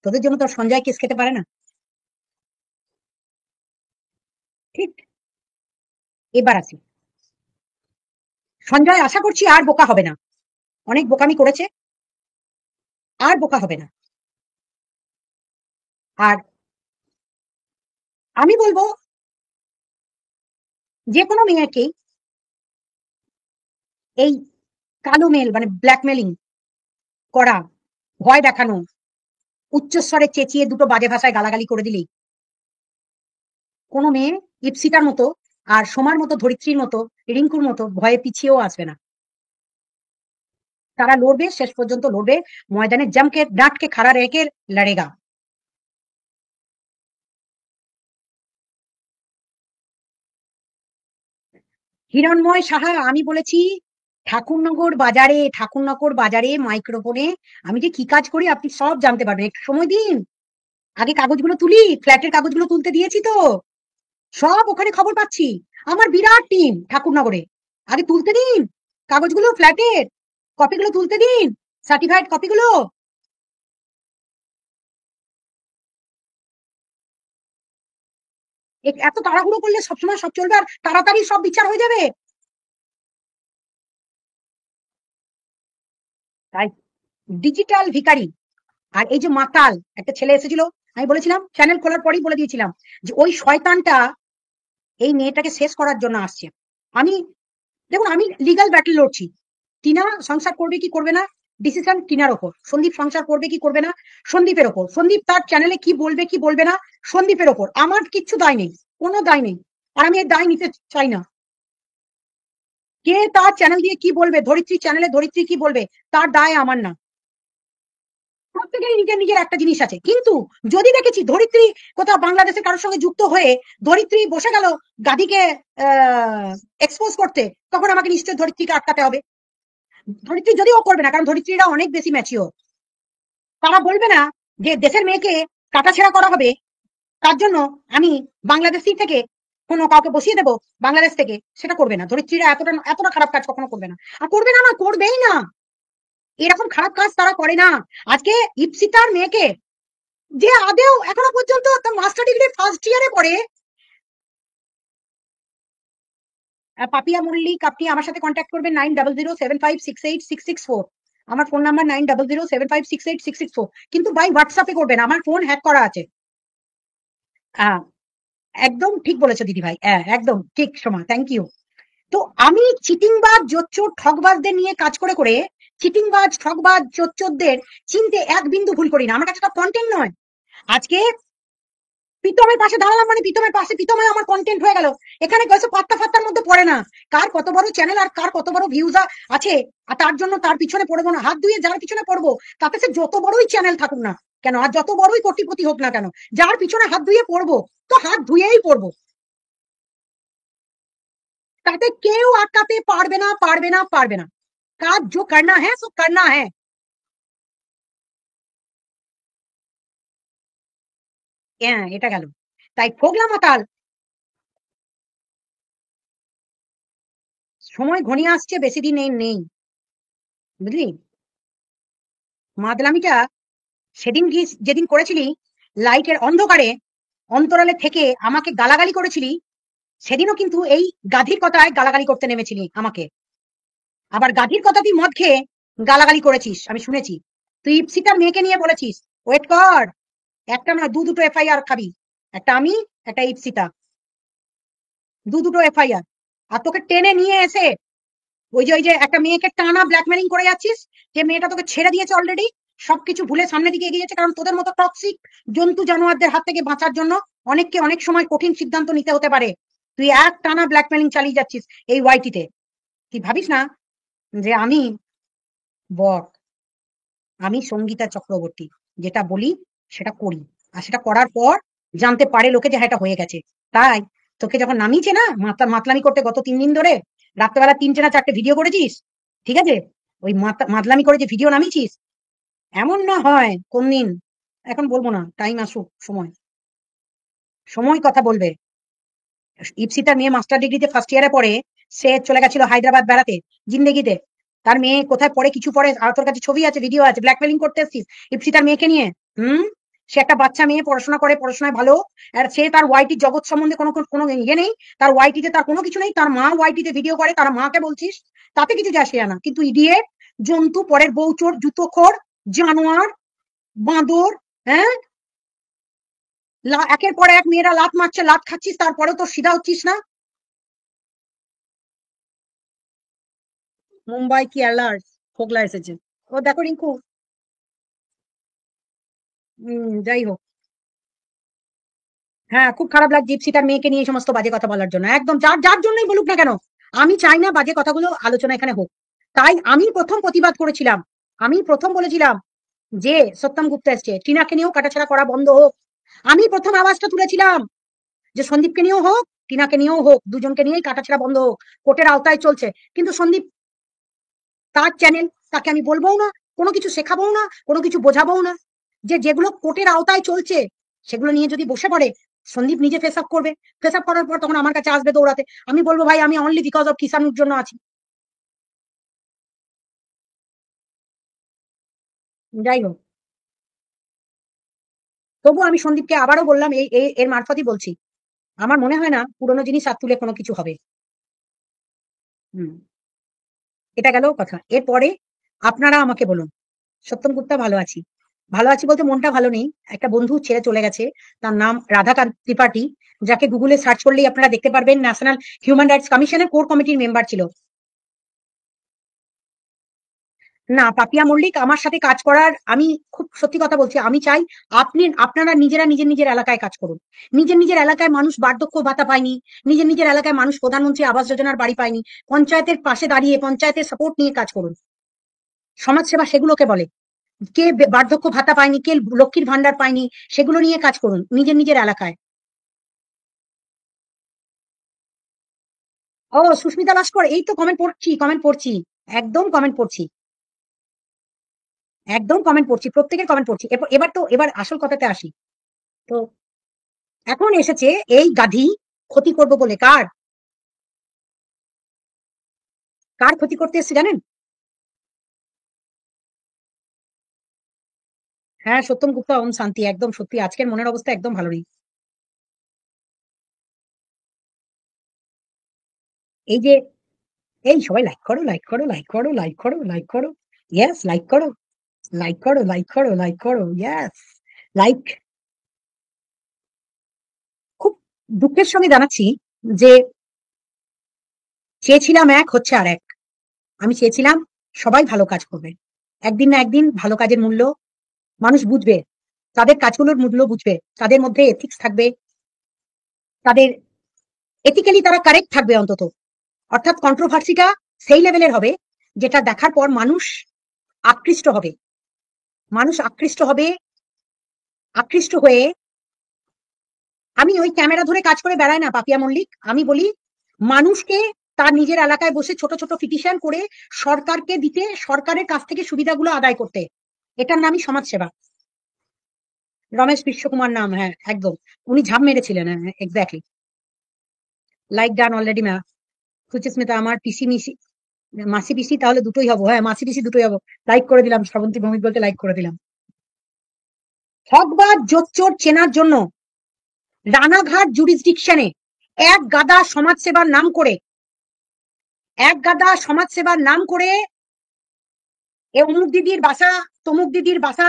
তোদের জন্য তো আর সঞ্জয় কেস খেতে পারে না। ঠিক। এবার আসি, সঞ্জয় আশা করছি আর বোকা হবে না, অনেক বোকামি করেছে, আর বোকা হবে না। আর আমি বলবো যে কোনো মেয়েকেই এই কালো মেল মানে ব্ল্যাকমেলিং করা, ভয় দেখানো, উচ্চস্বরে চেঁচিয়ে দুটো বাজে ভাষায় গালাগালি করে দিলেই কোনো মেয়ে ইপসিটার মতো আর সোমার মতো, ধরিত্রীর মতো, রিঙ্কুর মতো ভয়ে পিছিয়েও আসবে না। তারা লড়বে, শেষ পর্যন্ত লড়বে, ময়দানে জমকে ডাঁটকে খাড়া রেখে লড়েগা। হিরণময় সাহা, আমি বলেছি ঠাকুরনগর বাজারে মাইক্রোফোনে আমি যে কি কাজ করি আপনি সব জানতে পারবেন, একটু সময় দিন। আগে কাগজগুলো তুলি, ফ্ল্যাটের কাগজগুলো তুলতে দিয়েছি তো, সব ওখানে খবর পাচ্ছি। আমার বিরাট টিম ঠাকুরনগরে, আগে তুলতে দিন কাগজগুলো, ফ্ল্যাটের কপিগুলো তুলতে দিন, সার্টিফাইড কপিগুলো। এত তাড়াহুড়ো করলে সবসময় সব চলবে আর তাড়াতাড়ি সব বিচার হয়ে যাবে? তাই ডিজিটাল ভিখারি আর এই যে মাতাল একটা ছেলে এসেছিল, আমি বলেছিলাম চ্যানেল খোলার পরেই বলে দিয়েছিলাম যে ওই শয়তানটা এই মেয়েটাকে শেষ করার জন্য আসছে। আমি, দেখুন আমি লিগাল ব্যাটল লড়ছি, টিনা সংসার করবে কি করবে না ডিসিশন টিনার ওপর, সন্দীপ সংসার করবে কি করবে না সন্দীপের ওপর, সন্দীপ তার চ্যানেলে কি বলবে কি বলবে না সন্দীপের ওপর, আমার কিচ্ছু দায় নেই, কোনো দায় নেই, আর আমি এর দায় নিতে চাই না। কে তার চ্যানেল দিয়ে কি বলবে, ধরিত্রী চ্যানেলে ধরিত্রী কি বলবে, তার দায় আমার না। প্রত্যেকেরই নিজের নিজের একটা জিনিস আছে, কিন্তু যদি দেখেছি ধরিত্রী কোথাও বাংলাদেশের কারোর সঙ্গে যুক্ত হয়ে ধরিত্রী বসে গেল গাদিকে এক্সপোজ করতে, তখন আমাকে নিশ্চয় ধরিত্রীকে আটকাতে হবে। ধরিত্রী যদিও করবে না, কারণ ধরিত্রীরা অনেক বেশি ম্যাচিওর, তারা বলবে না যে দেশের মেয়েকে কাটাছেড়া করা হবে, তার জন্য আমি বাংলাদেশি থেকে কোনো কাউকে বসিয়ে দেবো বাংলাদেশ থেকে, সেটা করবে না ধরিত্রীরা, এতটা এতটা খারাপ কাজ কখনো করবে না, আর করবে না, না করবেই না, এরকম খারাপ কাজ তারা করে না। আজকে ইপসিতার মেয়েকে, যে আদেও এখনো পর্যন্ত তার মাস্টার ডিগ্রি ফার্স্ট ইয়ারে পড়ে, পাপিয়া মল্লিক, আপনি আমার সাথে কন্ট্যাক্ট করবেন 9007568666 আমার ফোন নাম্বার 9007568666, কিন্তু বাই হোয়াটসঅ্যাপে করবেন, আমার ফোন হ্যাক করা আছে। একদম ঠিক বলেছো দিদি ভাই, একদম ঠিক সময়, থ্যাংক ইউ। তো আমি চিটিংবাজ জোচ্চোর ঠকবাজদের নিয়ে কাজ করে করে, চিটিংবাজ ঠকবাজ চোরদের চিনতে এক বিন্দু ভুল করি না, আমার কাছে কন্টেন্ট নয়। আজকে প্রীতমের পাশে দাঁড়ালাম মানে প্রীতমের পাশে, প্রীতমে আমার কন্টেন্ট হয়ে গেল, এখানে কয়েছে পাত্তা ফাত্তার মধ্যে পড়ে না কার কত বড় চ্যানেল আর কার কত বড় ভিউজ আছে, আর তার জন্য তার পিছনে পড়বো না, হাত ধুয়ে যার পিছনে পড়বো, তাতে সে যত বড়ই চ্যানেল থাকুক না কেন আর যত বড়ই কোটিপতি হোক না কেন, যার পিছনে হাত ধুয়ে পড়বো তো হাত ধুয়েই পড়বো, তাতে কেউ আটকাতে পারবে না, পারবে না, পারবে না। কাজ जो करना है सो करना है। হ্যাঁ, এটা গেল। তাই ফোগলা মাতাল, সময় ঘনিয়ে আসছে, বেশি দিন নেই নেই, বুঝলি? মাদলামিটা সেদিন যেদিন করেছিলি লাইটের অন্ধকারে অন্তরালে থেকে আমাকে গালাগালি করেছিলি, সেদিনও কিন্তু এই গাধীর কথায় গালাগালি করতে নেমেছিলি আমাকে, আবার গাধীর কথা তুই মদ খেয়ে গালাগালি করেছিস আমি শুনেছি। তুই ইপসিতার মেয়েকে নিয়ে বলেছিস ওয়েট কর, একটা না দুটো এফআইআর খাবি, একটা আমি, একটা ইপসিতা, দুটো এফআইআর। আর তোকে টেনে নিয়ে এসে ওই যে একটা মেয়েকে টানা ব্ল্যাকমেলিং করে যাচ্ছিস, যে মেয়েটা তোকে ছেড়ে দিয়েছে অলরেডি, সবকিছু ভুলে সামনের দিকে এগিয়ে যাচ্ছে, কারণ তোদের মতো টক্সিক জন্তু জানোয়ারদের হাত থেকে বাঁচার জন্য অনেককে অনেক সময় কঠিন সিদ্ধান্ত নিতে হতে পারে। তুই এক টানা ব্ল্যাকমেলিং চালিয়ে যাচ্ছিস এই ওয়াইটিতে। তুই ভাবিস না যে আমি বট, আমি সঙ্গীতা চক্রবর্তী, যেটা বলি সেটা করি, আর সেটা করার পর জানতে পারে লোকে যে হ্যাঁ এটা হয়ে গেছে। তাই তোকে যখন নামিয়েছে না মাতলামি করতে গত 3 দিন ধরে, রাত্রেবেলা 3টে না 4টে ভিডিও করেছিস, ঠিক আছে, ওই মাতলামি করে যে ভিডিও নামিয়েছিস, এমন না হয় কোন দিন, এখন বলবো না, টাইম আসুক, সময় সময় কথা বলবে। ইপসিতার মেয়ে মাস্টার ডিগ্রিতে ফার্স্ট ইয়ারে পড়ে, সে চলে গেছিল হায়দ্রাবাদ বেড়াতে জিন্দেগিতে। তার মেয়ে কোথায় পড়ে কিছু পড়ে, আর তোর কাছে ছবি আছে, ভিডিও আছে, ব্ল্যাকমেলিং করতে এসছিস ইপসিতার মেয়েকে নিয়ে। হুম, সে একটা বাচ্চা মেয়ে, পড়াশোনা করে, পড়াশোনায় ভালো, আর সে তার ওয়াইটির জগৎ সম্বন্ধে কোনো কোনো ইয়ে নেই, তার ওয়াইটিতে তার কোনো কিছু নেই, তার মা ওয়াইটিতে ভিডিও করে, তার মাকে বলছিস, তাতে কিছু যায় আসে না। কিন্তু ইডিয়েট, জন্তু, পরের বউ চোর, জুতোখোর, জানোয়ার, বাঁদর, হ্যাঁ, একের পর এক মেয়েরা লাত মারছে, লাত খাচ্ছিস, তারপরেও তো সিধা হচ্ছিস না। মুম্বাই কি অ্যালার্ট, ফোকলা এসেছে। ও দেখো রিঙ্কু, যাই হোক, হ্যাঁ খুব খারাপ লাগছে দীপশিতার মেয়েকে নিয়ে এই সমস্ত বাজে কথা বলার জন্য। একদম যার যার জন্যই বলুক না কেন, আমি চাই না বাজে কথাগুলো আলোচনা এখানে হোক। তাই আমি প্রথম প্রতিবাদ করেছিলাম, আমি প্রথম বলেছিলাম যে সত্যম গুপ্তা এসছে, টিনাকে নিয়েও কাটাছেড়া করা বন্ধ হোক। আমি প্রথম আওয়াজটা তুলেছিলাম যে সন্দীপকে নিয়েও হোক, টিনাকে নিয়েও হোক, দুজনকে নিয়েই কাটাছেড়া বন্ধ হোক, কোর্টের আওতায় চলছে। কিন্তু সন্দীপ, তার চ্যানেল, তাকে আমি বলবোও না, কোনো কিছু শেখাবো না, কোনো কিছু বোঝাবো না। যে যেগুলো কোর্টের আওতায় চলছে সেগুলো নিয়ে যদি বসে পড়ে, সন্দীপ নিজে ফেস আপ করবে, ফেস আপ করার পর তখন আমার কাছে আসবে দৌড়াতে, আমি বলবো ভাই আমি অনলি বিকজ অফ কিষানুর জন্য আছি। যাই হোক, তবু আমি সন্দীপকে আবারও বললাম, এর মারফতই বলছি, আমার মনে হয় না পুরোনো জিনিস হাত তুলে কোনো কিছু হবে। হুম, এটা গেল কথা। এরপরে আপনারা আমাকে বলুন, সত্যম গুপ্তা ভালো আছি, ভালো আছি বলতে মনটা ভালো নেই, একটা বন্ধু ছেড়ে চলে গেছে, তার নাম রাধাকান্ত ত্রিপাঠী, যাকে গুগলে সার্চ করলেই আপনারা দেখতে পারবেন, ন্যাশনাল হিউম্যান রাইটস কমিশনের কোর কমিটির মেম্বার ছিল। না, পাপিয়া মল্লিক আমার সাথে কাজ করার, আমি খুব সত্যি কথা বলছি, আমি চাই আপনারা নিজেরা নিজের নিজের এলাকায় কাজ করুন। নিজের নিজের এলাকায় মানুষ বার্ধক্য ভাতা পায়নি, নিজের নিজের এলাকায় মানুষ প্রধানমন্ত্রী আবাস যোজনার বাড়ি পায়নি, পঞ্চায়েতের পাশে দাঁড়িয়ে পঞ্চায়েতের সাপোর্ট নিয়ে কাজ করুন। সমাজসেবা সেগুলোকে বলে। কে বার্ধক্য ভাতা পায়নি, কে লক্ষ্মীর ভান্ডার পায়নি, সেগুলো নিয়ে কাজ করুন নিজের নিজের এলাকায়। ও সুস্মিতা লস্কর, এই তো কমেন্ট পড়ছি, কমেন্ট পড়ছি, একদম কমেন্ট পড়ছি, একদম কমেন্ট পড়ছি, প্রত্যেকের কমেন্ট পড়ছি। এবার আসল কথাতে আসি। তো এখন এসেছে এই গাধি ক্ষতি করবো বলে, কার কার ক্ষতি করতে এসছে জানেন? হ্যাঁ, সত্যম গুপ্তা, ওম শান্তি, একদম সত্যি আজকের মনের অবস্থা একদম ভালো নেই। এই যে, এই সবাই লাইক করো, লাইক করো, লাইক করো, লাইক করো, লাইক করো, ইয়েস লাইক করো, লাইক করো, লাইক করো, লাইক করো, ইয়েস লাইক। খুব দুঃখের সঙ্গে জানাচ্ছি যে চেয়েছিলাম এক, হচ্ছে আর এক। আমি চেয়েছিলাম সবাই ভালো কাজ করবে, একদিন না একদিন ভালো কাজের মূল্য মানুষ বুঝবে, তাদের কাজগুলোর মূল্য বুঝবে, তাদের মধ্যে এথিক্স থাকবে, তাদের এথিক্যালি তারা কারেক্ট থাকবে অন্তত। অর্থাৎ কন্ট্রোভার্সিটা সেই লেভেলের হবে যেটা দেখার পর মানুষ আকৃষ্ট হবে, মানুষ আকৃষ্ট হবে, আকৃষ্ট হয়ে। আমি ওই ক্যামেরা ধরে কাজ করে বেড়াই না পাপিয়া মল্লিক, আমি বলি মানুষকে তার নিজের এলাকায় বসে ছোট ছোট পিটিশন করে সরকারকে দিতে, সরকারের কাছ থেকে সুবিধাগুলো আদায় করতে, এটার নামই সমাজসেবা। রমেশ বিশ্বকুমার নাম, হ্যাঁ একদম, উনি ঝাঁপ মেরেছিলেন, হ্যাঁ exactly. Like done already ma'am. Suchismita, আমার পিসি মিসি, মাসি পিসি তাহলে দুটোই হবো, হ্যাঁ মাসি পিসি দুটোই হবো। লাইক করে দিলাম, শ্রাবন্তী ভৌমিক বলতে লাইক করে দিলাম। ঠকবাজ জোচ্চোর চেনার জন্য রানাঘাট জুরিসডিকশনে এক গাদা সমাজসেবার নাম করে, এক গাদা সমাজসেবার নাম করে এ অমুক দিদির বাসা, তমুক দিদির বাসা,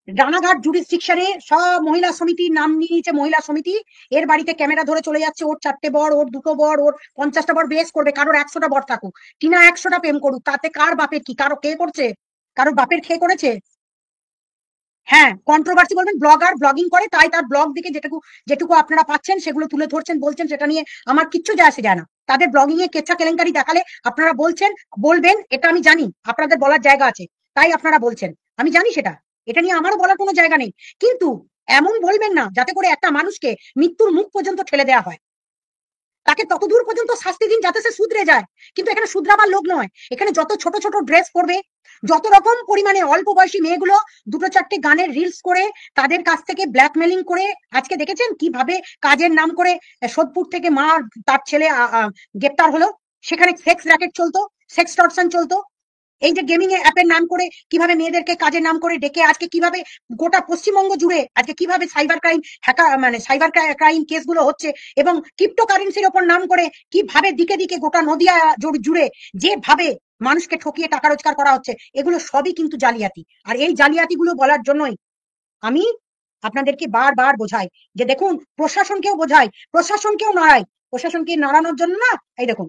রানাঘাট জুরিসডিকশনে সব মহিলা সমিতির নাম নিয়ে নিয়েছে, মহিলা সমিতি, এর বাড়িতে ক্যামেরা ধরে চলে যাচ্ছে, ওর 4টে বর, ওর 2টো বর, ওর 50টা বর, বেশ করবে, কারোর 100টা বর থাকুক, টিনা 100টা প্রেম করুক, তাতে কার বাপের কি, কারো কে করছে, কারোর বাপের খেয়ে করেছে? হ্যাঁ, কন্ট্রোভার্সি বলবেন, ব্লগার ব্লগিং করে তাই তার ব্লগ দেখে যেটুকু যেটুকু আপনারা পাচ্ছেন সেগুলো তুলে ধরছেন, বলছেন, সেটা নিয়ে আমার কিচ্ছু যায় আসে যায় না। তাদের ব্লগিং এ কেচ্ছা কেলেঙ্কারি দেখালে আপনারা বলছেন, বলবেন, এটা আমি জানি আপনাদের বলার জায়গা আছে, তাই আপনারা বলছেন, আমি জানি সেটা, এটা নিয়ে আমারও বলার কোনো জায়গা নেই। কিন্তু এমন বলবেন না যাতে করে একটা মানুষকে মৃত্যুর মুখ পর্যন্ত ঠেলে দেওয়া হয়। তাকে ততদূর পর্যন্ত শাস্তি দিন যাতে সে শুধরে যায়। কিন্তু এখানে শুধরাবার লোক নয়, এখানে যত ছোট ছোট ড্রেস পরবে, যত রকম পরিমাণে অল্প বয়সী মেয়েগুলো দুটো চারটে গানের রিলস করে তাদের কাছ থেকে ব্ল্যাকমেলিং করে, আজকে দেখেছেন কিভাবে কাজের নাম করে সোদপুর থেকে মা তার ছেলে গ্রেপ্তার হলো, সেখানে সেক্স র্যাকেট চলতো, সেক্স টর্শন চলতো। এই যে গেমিং এর অ্যাপের নাম করে কিভাবে মেয়েদেরকে কাজের নাম করে ডেকে আজকে কিভাবে গোটা পশ্চিমবঙ্গ জুড়ে আজকে কিভাবে সাইবার ক্রাইম হ্যাকার মানে সাইবার ক্রাইম কেসগুলো হচ্ছে, এবং ক্রিপ্টো কারেন্সির ওপর নাম করে কিভাবে দিকে দিকে গোটা নদিয়া জুড়ে যেভাবে মানুষকে ঠকিয়ে টাকা রোজগার করা হচ্ছে, এগুলো সবই কিন্তু জালিয়াতি। আর এই জালিয়াতিগুলো বলার জন্যই আমি আপনাদেরকে বারবার বোঝাই যে দেখুন, প্রশাসনকেও বোঝাই, প্রশাসনকেও নাড়াই, প্রশাসনকে নাড়ানোর জন্য না, এই দেখুন।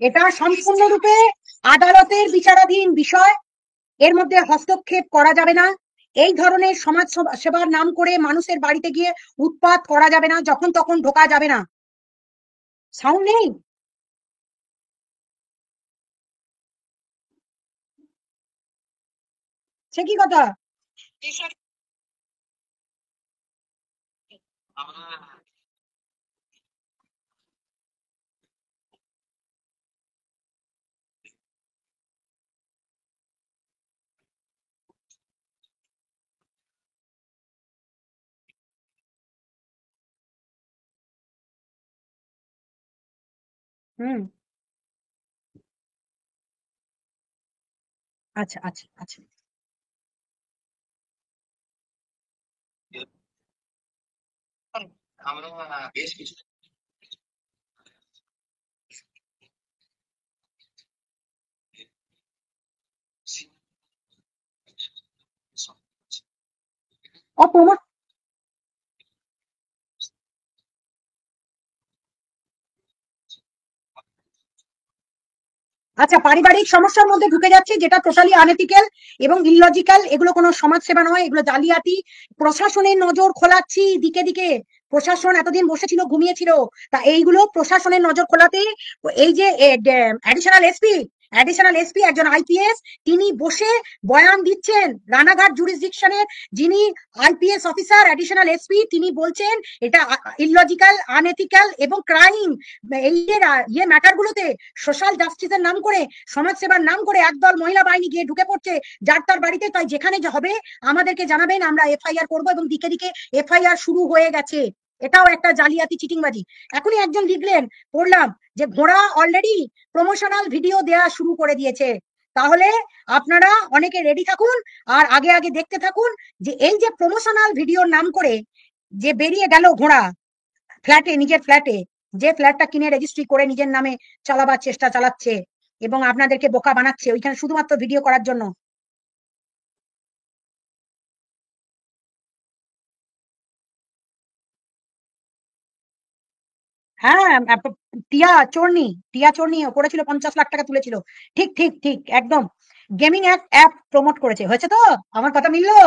এটা সম্পূর্ণরূপে আদালতের বিচারাধীন বিষয়, এর মধ্যে হস্তক্ষেপ করা যাবে না। এই ধরনের সমাজ সেবার নাম করে মানুষের বাড়িতে গিয়ে উৎপাত করা যাবে না, যখন তখন ঢোকা যাবে না। সাউন্ড নেই? সে কি কথা? হুম। আচ্ছা আচ্ছা আচ্ছা। অপমান। আচ্ছা, পারিবারিক সমস্যার মধ্যে ঢুকে যাচ্ছে, যেটা টোটালি আনএথিক্যাল এবং ইললজিক্যাল, এগুলো কোনো সমাজ সেবা নয়, এগুলো জালিয়াতি। প্রশাসনের নজর খোলাচ্ছি দিকে দিকে, প্রশাসন এতদিন বসেছিল, ঘুমিয়েছিল, তা এইগুলো প্রশাসনের নজর খোলাতে এই যে অ্যাডিশনাল এসপি একজন আইপিএস, তিনি বসে বয়ান দিচ্ছেন রানাঘাট জুরিসডিকশনের, যিনি আইপিএস অফিসার অ্যাডিশনাল এসপি, তিনি বলছেন এটা ইললজিক্যাল, আনএথিক্যাল এবং ক্রাইম। এই যে ম্যাটার গুলোতে সোশ্যাল জাস্টিসের নাম করে, সমাজ সেবার নাম করে একদল মহিলা বাহিনী গিয়ে ঢুকে পড়ছে যার তার বাড়িতে, তাই যেখানে হবে আমাদেরকে জানাবেন, আমরা এফআইআর করবো, এবং দিকে দিকে এফআইআর শুরু হয়ে গেছে। এটাও একটা জালিয়াতি, চিটিংবাজি। এখনই একজন লিখলেন, পড়লাম, যে ঘোড়া অলরেডি প্রমোশনাল ভিডিও দেয়া শুরু করে দিয়েছে। তাহলে আপনারা অনেকে রেডি থাকুন, আর আগে আগে দেখতে থাকুন যে এই যে প্রমোশনাল ভিডিওর নাম করে যে বেরিয়ে গেল ঘোড়া, ফ্ল্যাটে, নিজের ফ্ল্যাটে, যে ফ্ল্যাটটা কিনে রেজিস্ট্রি করে নিজের নামে চালাবার চেষ্টা চালাচ্ছে, এবং আপনাদেরকে বোকা বানাচ্ছে ওইখানে শুধুমাত্র ভিডিও করার জন্য। হ্যাঁ, টিয়া চোরনি করেছিল, 50 লাখ টাকা তুলেছিল। ঠিক ঠিক ঠিক, একদম। গেমিং অ্যাপ প্রমোট করেছে, হয়েছে তো? আমার কথা মিললো?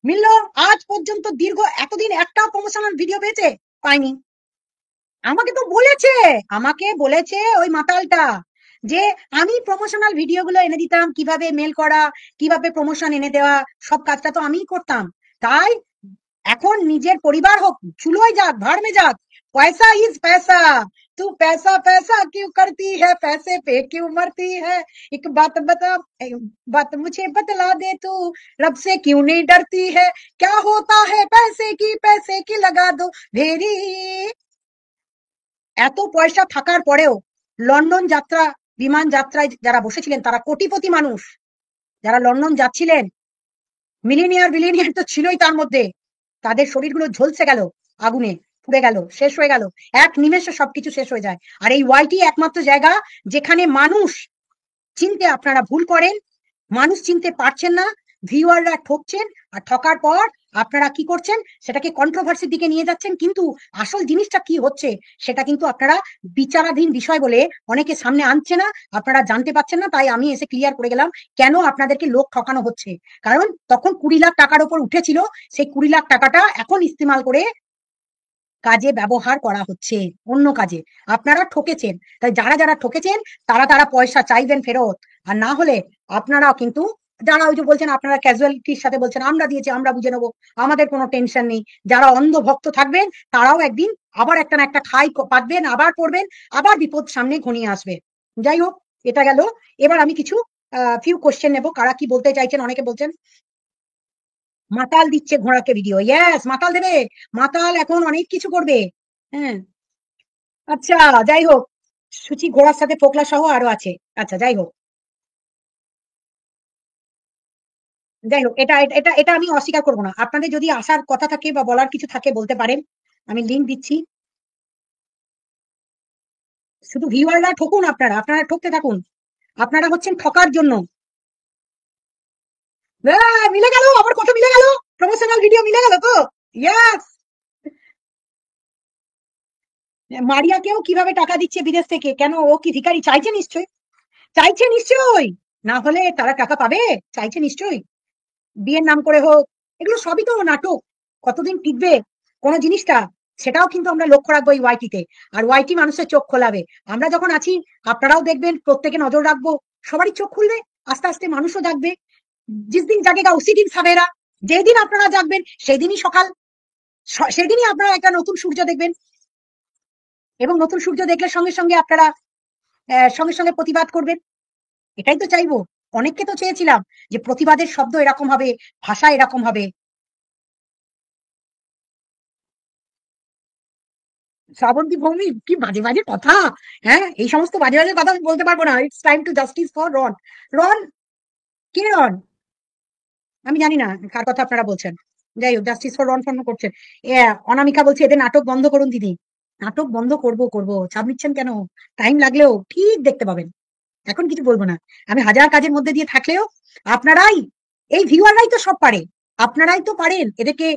মিললো? আজ পর্যন্ত দীর্ঘ এতদিন একটাও প্রমোশনাল ভিডিও পেয়েছে? পাইনি। আমাকে তো বলেছে, আমাকে বলেছে ওই মাতালটা, যে আমি প্রমোশনাল ভিডিওগুলো এনে দিতাম, কিভাবে মেল করা, কিভাবে প্রমোশন এনে দেওয়া, সব কাজটা তো আমিই করতাম। তাই এখন নিজের পরিবার হোক, চুলোয় যাক, ভাड़ में যাক, পয়সা ইজ पैसा। तू पैसा पैसा क्यों करती है, पैसे पे क्यों मरती है, एक बात मुझे बतला दे तू, रब से क्यों नहीं डरती है, क्या होता है पैसे की लगा दो ढेरी। এত পয়সা থাকার পরেও লন্ডন যাত্রা, বিমান যাত্রায় যারা বসেছিলেন তারা কোটিপতি মানুষ। যারা লন্ডন যাচ্ছিলেন, মিলিনিয়ার বিলিনিয়ার তো ছিলই তার মধ্যে, তাদের শরীরগুলো ঝলসে গেল, আগুনে পুড়ে গেল, শেষ হয়ে গেল, এক নিমেষে সবকিছু শেষ হয়ে যায়। আর এই ওয়াইটি একমাত্র জায়গা যেখানে মানুষ চিনতে আপনারা ভুল করেন, মানুষ চিনতে পারছেন না, ভিউয়াররা ঠকছেন, আর ঠকার পর আপনারা কি করছেন, সেটাকে কন্ট্রোভার্সির দিকে নিয়ে যাচ্ছেন, কিন্তু আসল জিনিসটা কি হচ্ছে সেটা কিন্তু আপনারা বিচারাধীন বিষয় বলে অনেকে সামনে আনছে না, আপনারা জানতে পাচ্ছেন না। তাই আমি এসে ক্লিয়ার করে গেলাম কেন আপনাদেরকে লোক ঠকানো হচ্ছে। কারণ তখন 20 লাখ টাকার উপর উঠেছিল, সেই 20 লাখ টাকাটা এখন ইস্তেমাল করে কাজে ব্যবহার করা হচ্ছে, অন্য কাজে। আপনারা ঠকেছেন, তাই যারা যারা ঠকেছেন তারা তারা পয়সা চাইবেন ফেরত। আর না হলে আপনারাও কিন্তু, যারা ওই যে বলছেন আপনারা ক্যাজুয়ালিটির সাথে বলছেন আমরা দিয়েছি আমরা বুঝে নেবো, আমাদের কোনো টেনশন নেই, যারা অন্ধ ভক্ত থাকবেন তারাও একদিন আবার একটা না একটা খাই পাতবেন, আবার পড়বেন, আবার বিপদ সামনে ঘনিয়ে আসবে। যাই হোক, এটা গেল। এবার আমি কিছু ফিউ কোশ্চেন নেবো, কারা কি বলতে চাইছেন। অনেকে বলছেন মাতাল দিচ্ছে ঘোড়াকে ভিডিও, ইয়েস মাতাল দেবে, মাতাল এখন অনেক কিছু করবে। হ্যাঁ, আচ্ছা, যাই হোক, সুচি ঘোড়ার সাথে ফোকলা সহ আরো আছে। আচ্ছা, যাই হোক, যাই হোক, এটা এটা এটা আমি অস্বীকার করবো না। আপনাদের যদি আসার কথা থাকে বা বলার কিছু থাকে বলতে পারেন, আমি লিঙ্ক দিচ্ছি। শুধু ভিউয়াররা ঠকুন, আপনারা আপনারা ঠকতে থাকুন, আপনারা হচ্ছেন ঠকার জন্য। মিলে গেল, আবার কত মিলে গেল, প্রমোশনাল ভিডিও মিলে গেল তো। ইয়াস, মারিয়াকেও কিভাবে টাকা দিচ্ছে বিদেশ থেকে, কেন ও কি ভিখারি? চাইছে নিশ্চয়ই, চাইছে নিশ্চয়ই, না হলে তারা টাকা পাবে? চাইছে নিশ্চয়ই, বিয়ের নাম করে হোক, এগুলো সবই তো নাটক। কতদিন টিকবে কোন জিনিসটা, সেটাও কিন্তু আমরা লক্ষ্য রাখবো এই ওয়াইটিতে। আর ওয়াইটি মানুষের চোখ খোলাবে। আমরা যখন আছি আপনারাও দেখবেন, প্রত্যেকে নজর রাখবো, সবারই চোখ খুলবে, আস্তে আস্তে মানুষও জাগবে। জিস দিন জাগেগা উসি দিন সাবেরা, যেদিন আপনারা জাগবেন সেদিনই সকাল, সেদিনই আপনারা একটা নতুন সূর্য দেখবেন। এবং নতুন সূর্য দেখলে সঙ্গে সঙ্গে আপনারা সঙ্গে সঙ্গে প্রতিবাদ করবেন। এটাই তো চাইবো। অনেককে তো চেয়েছিলাম যে প্রতিবাদের শব্দ এরকম হবে, ভাষা এরকম হবে। শ্রাবন্তী ভৌমিক, কি বাজে বাজে কথা! হ্যাঁ, এই সমস্ত বাজে বাজে কথা আমি বলতে পারবো না। It's time to justice for Ron. Ron, কে রন? আমি জানি না কার কথা আপনারা বলছেন। যাই হোক, জাস্টিস ফর রন ফোন করছেন। এ, অনামিকা বলছে এদের নাটক বন্ধ করুন দিদি। নাটক বন্ধ করব করব, চাপ নিচ্ছেন কেন? টাইম লাগলেও ঠিক দেখতে পাবেন। এখন কিছু বলবো না। আমি হাজার কাজের মধ্যে দিয়ে থাকলেও আপনারাই, এই ভিউয়াররাই তো সব পারে। আপনারাই তো পারেন এদেরকে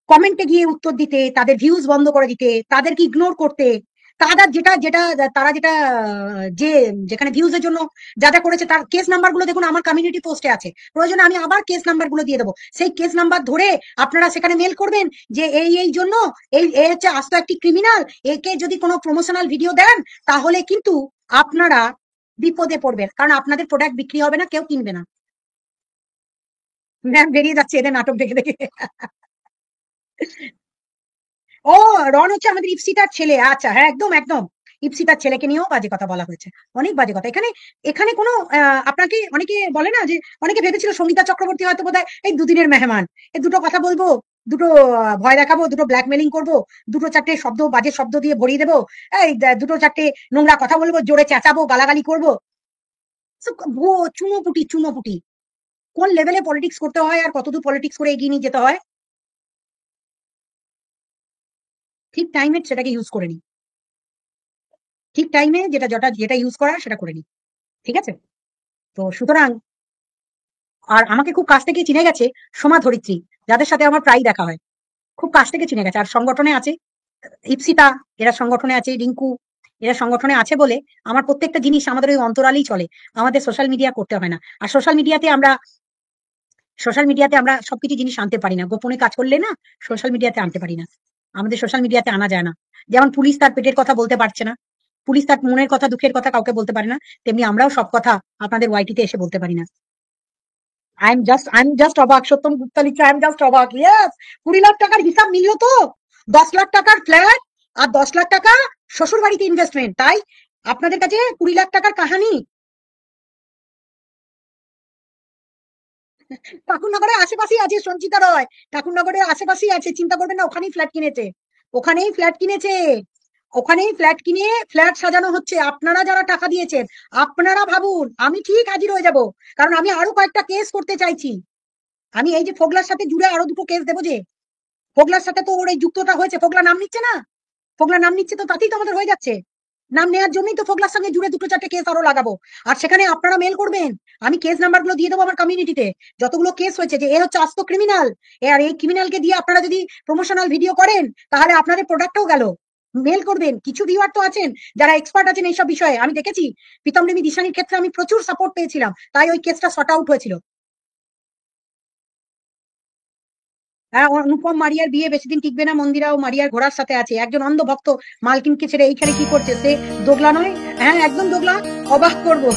কমেন্টে গিয়ে উত্তর দিতে, তাদের ভিউজ বন্ধ করে দিতে, তাদেরকে ইগনোর করতে। তারা যেটা যেটা তারা যেটা যে যেখানে ভিউজ এর জন্য যা যা করেছে তার কেস নাম্বার গুলো দেখুন আমার কমিউনিটি পোস্টে আছে। প্রয়োজনে আমি আবার কেস নাম্বার গুলো দিয়ে দেবো। সেই কেস নাম্বার ধরে আপনারা সেখানে মেল করবেন যে এই জন্য, এ হচ্ছে আস্ত একটি ক্রিমিনাল, একে যদি কোনো প্রমোশনাল ভিডিও দেন তাহলে কিন্তু আপনারা বিপদে পড়বেন, কারণ আপনাদের প্রোডাক্ট বিক্রি হবে না, কেউ কিনবে না। ম্যাম বেরিয়ে যাচ্ছে এদের নাটক দেখে দেখে। ও, রন হচ্ছে আমাদের ইপসিতার ছেলে। আচ্ছা, হ্যাঁ, একদম একদম। ইপসিতার ছেলেকে নিয়েও বাজে কথা বলা হয়েছে, অনেক বাজে কথা। এখানে এখানে কোনো আপনাকে অনেকে বলে না যে, অনেকে ভেবেছিল সঙ্গীতা চক্রবর্তী হয়তো বোধহয় এই দুদিনের মেহমান, এই দুটো কথা বলবো, দুটো ভয় দেখাবো, দুটো ব্ল্যাকমেলিং করবো, দুটো চারটে শব্দ বাজে শব্দ দিয়ে ভরিয়ে দেবো, এই দুটো চারটে নোংরা কথা বলবো, জোরে চেঁচাবো, গালাগালি করবো। চুমোপুটি চুমোপুটি। কোন লেভেলে পলিটিক্স করতে হয় আর কতদূর পলিটিক্স করে এগিয়ে নিয়ে যেতে হয়, ঠিক টাইমে সেটাকে ইউজ করে নি। ঠিক টাইমে যেটা যেটা যেটা ইউজ করার সেটা করে নি। ঠিক আছে? তো সুতরাং, আর আমাকে খুব কাছ থেকে চিনে গেছে সোমা ধরিত্রী, যাদের সাথে আমার প্রায় দেখা হয়, খুব কাছ থেকে চিনে গেছে। আর সংগঠনে আছে ইপসিতা, এরা সংগঠনে আছে, রিঙ্কু, এরা সংগঠনে আছে বলে আমার প্রত্যেকটা জিনিস আমাদের ওই অন্তরালেই চলে। আমাদের সোশ্যাল মিডিয়া করতে হয় না। আর সোশ্যাল মিডিয়াতে আমরা সবকিছু জিনিস আনতে পারি না, গোপনে কাজ করলে না সোশ্যাল মিডিয়াতে আনতে পারি না। আমাদের সোশ্যাল মিডিয়াতে আনা যায় না। যেমন পুলিশ তার পেটের কথা বলতে পারছে না, পুলিশ তার মনের কথা দুঃখের কথা কাউকে বলতে পারে না, তেমনি আমরাও সব কথা আপনাদের ওয়াইটিতে এসে বলতে পারি না। আই এম জাস্ট অবাক। সত্যম গুপ্তা লিখছে আই এম জাস্ট অবাক। ইয়েস, 20 লাখ টাকার হিসাব মিললো তো। 10 লাখ টাকার ফ্ল্যাট আর 10 লাখ টাকা শ্বশুর বাড়িতে ইনভেস্টমেন্ট, তাই আপনাদের কাছে 20 লাখ টাকার কাহানি। ঠাকুরনগরের আশেপাশেই আছে সঞ্চিতা রয়, ঠাকুরনগরের আশেপাশেই আছে, চিন্তা করবেন না, ওখানেই ফ্ল্যাট কিনেছে, ওখানেই ফ্ল্যাট কিনেছে। ওখানেই ফ্ল্যাট কিনে ফ্ল্যাট সাজানো হচ্ছে। আপনারা যারা টাকা দিয়েছেন, আপনারা ভাবুন আমি ঠিক হাজির হয়ে যাব, কারণ আমি আরো কয়েকটা কেস করতে চাইছি। আমি এই যে ফোগলার সাথে জুড়ে আরো দুটো কেস দেবো, যে ফোগলার সাথে তো ওর এই যুক্ততা হয়েছে, ফোগলা নাম নিচ্ছে না, ফোগলা নাম নিচ্ছে তো তাতেই তো আমাদের হয়ে যাচ্ছে। নাম নেওয়ার জন্যই তো ফোগলার সঙ্গে জুড়ে দুটো চারটে কেস আরো লাগাবো। আর সেখানে আপনারা মেল করবেন, আমি কেস নাম্বার গুলো দিয়ে দেবো আমার কমিউনিটিতে, যতগুলো কেস হয়েছে, যে এ হচ্ছে আস্ত ক্রিমিনাল, আর এই ক্রিমিনালকে দিয়ে আপনারা যদি প্রমোশনাল ভিডিও করেন তাহলে আপনাদের প্রোডাক্টও গেল। মেল করবেন। কিছু ভিউয়ার তো আছেন যারা এক্সপার্ট আছেন এইসব বিষয়ে, আমি দেখেছি প্রীতমদেবী দিশানির ক্ষেত্রে আমি প্রচুর সাপোর্ট পেয়েছিলাম, তাই ওই কেসটা শর্ট আউট হয়েছিল। হ্যাঁ, অনুপম মারিয়ার বিয়ে বেশি দিন টিকবে না, মন্দিরাও মারিয়ার ঘোড়ার সাথে আছে। একজন অন্ধ ভক্ত মালকিনকে ছেড়ে এইখানে কি করছে, সে দোগলা নয়? হ্যাঁ একদম দোগলা, অবাক করবো।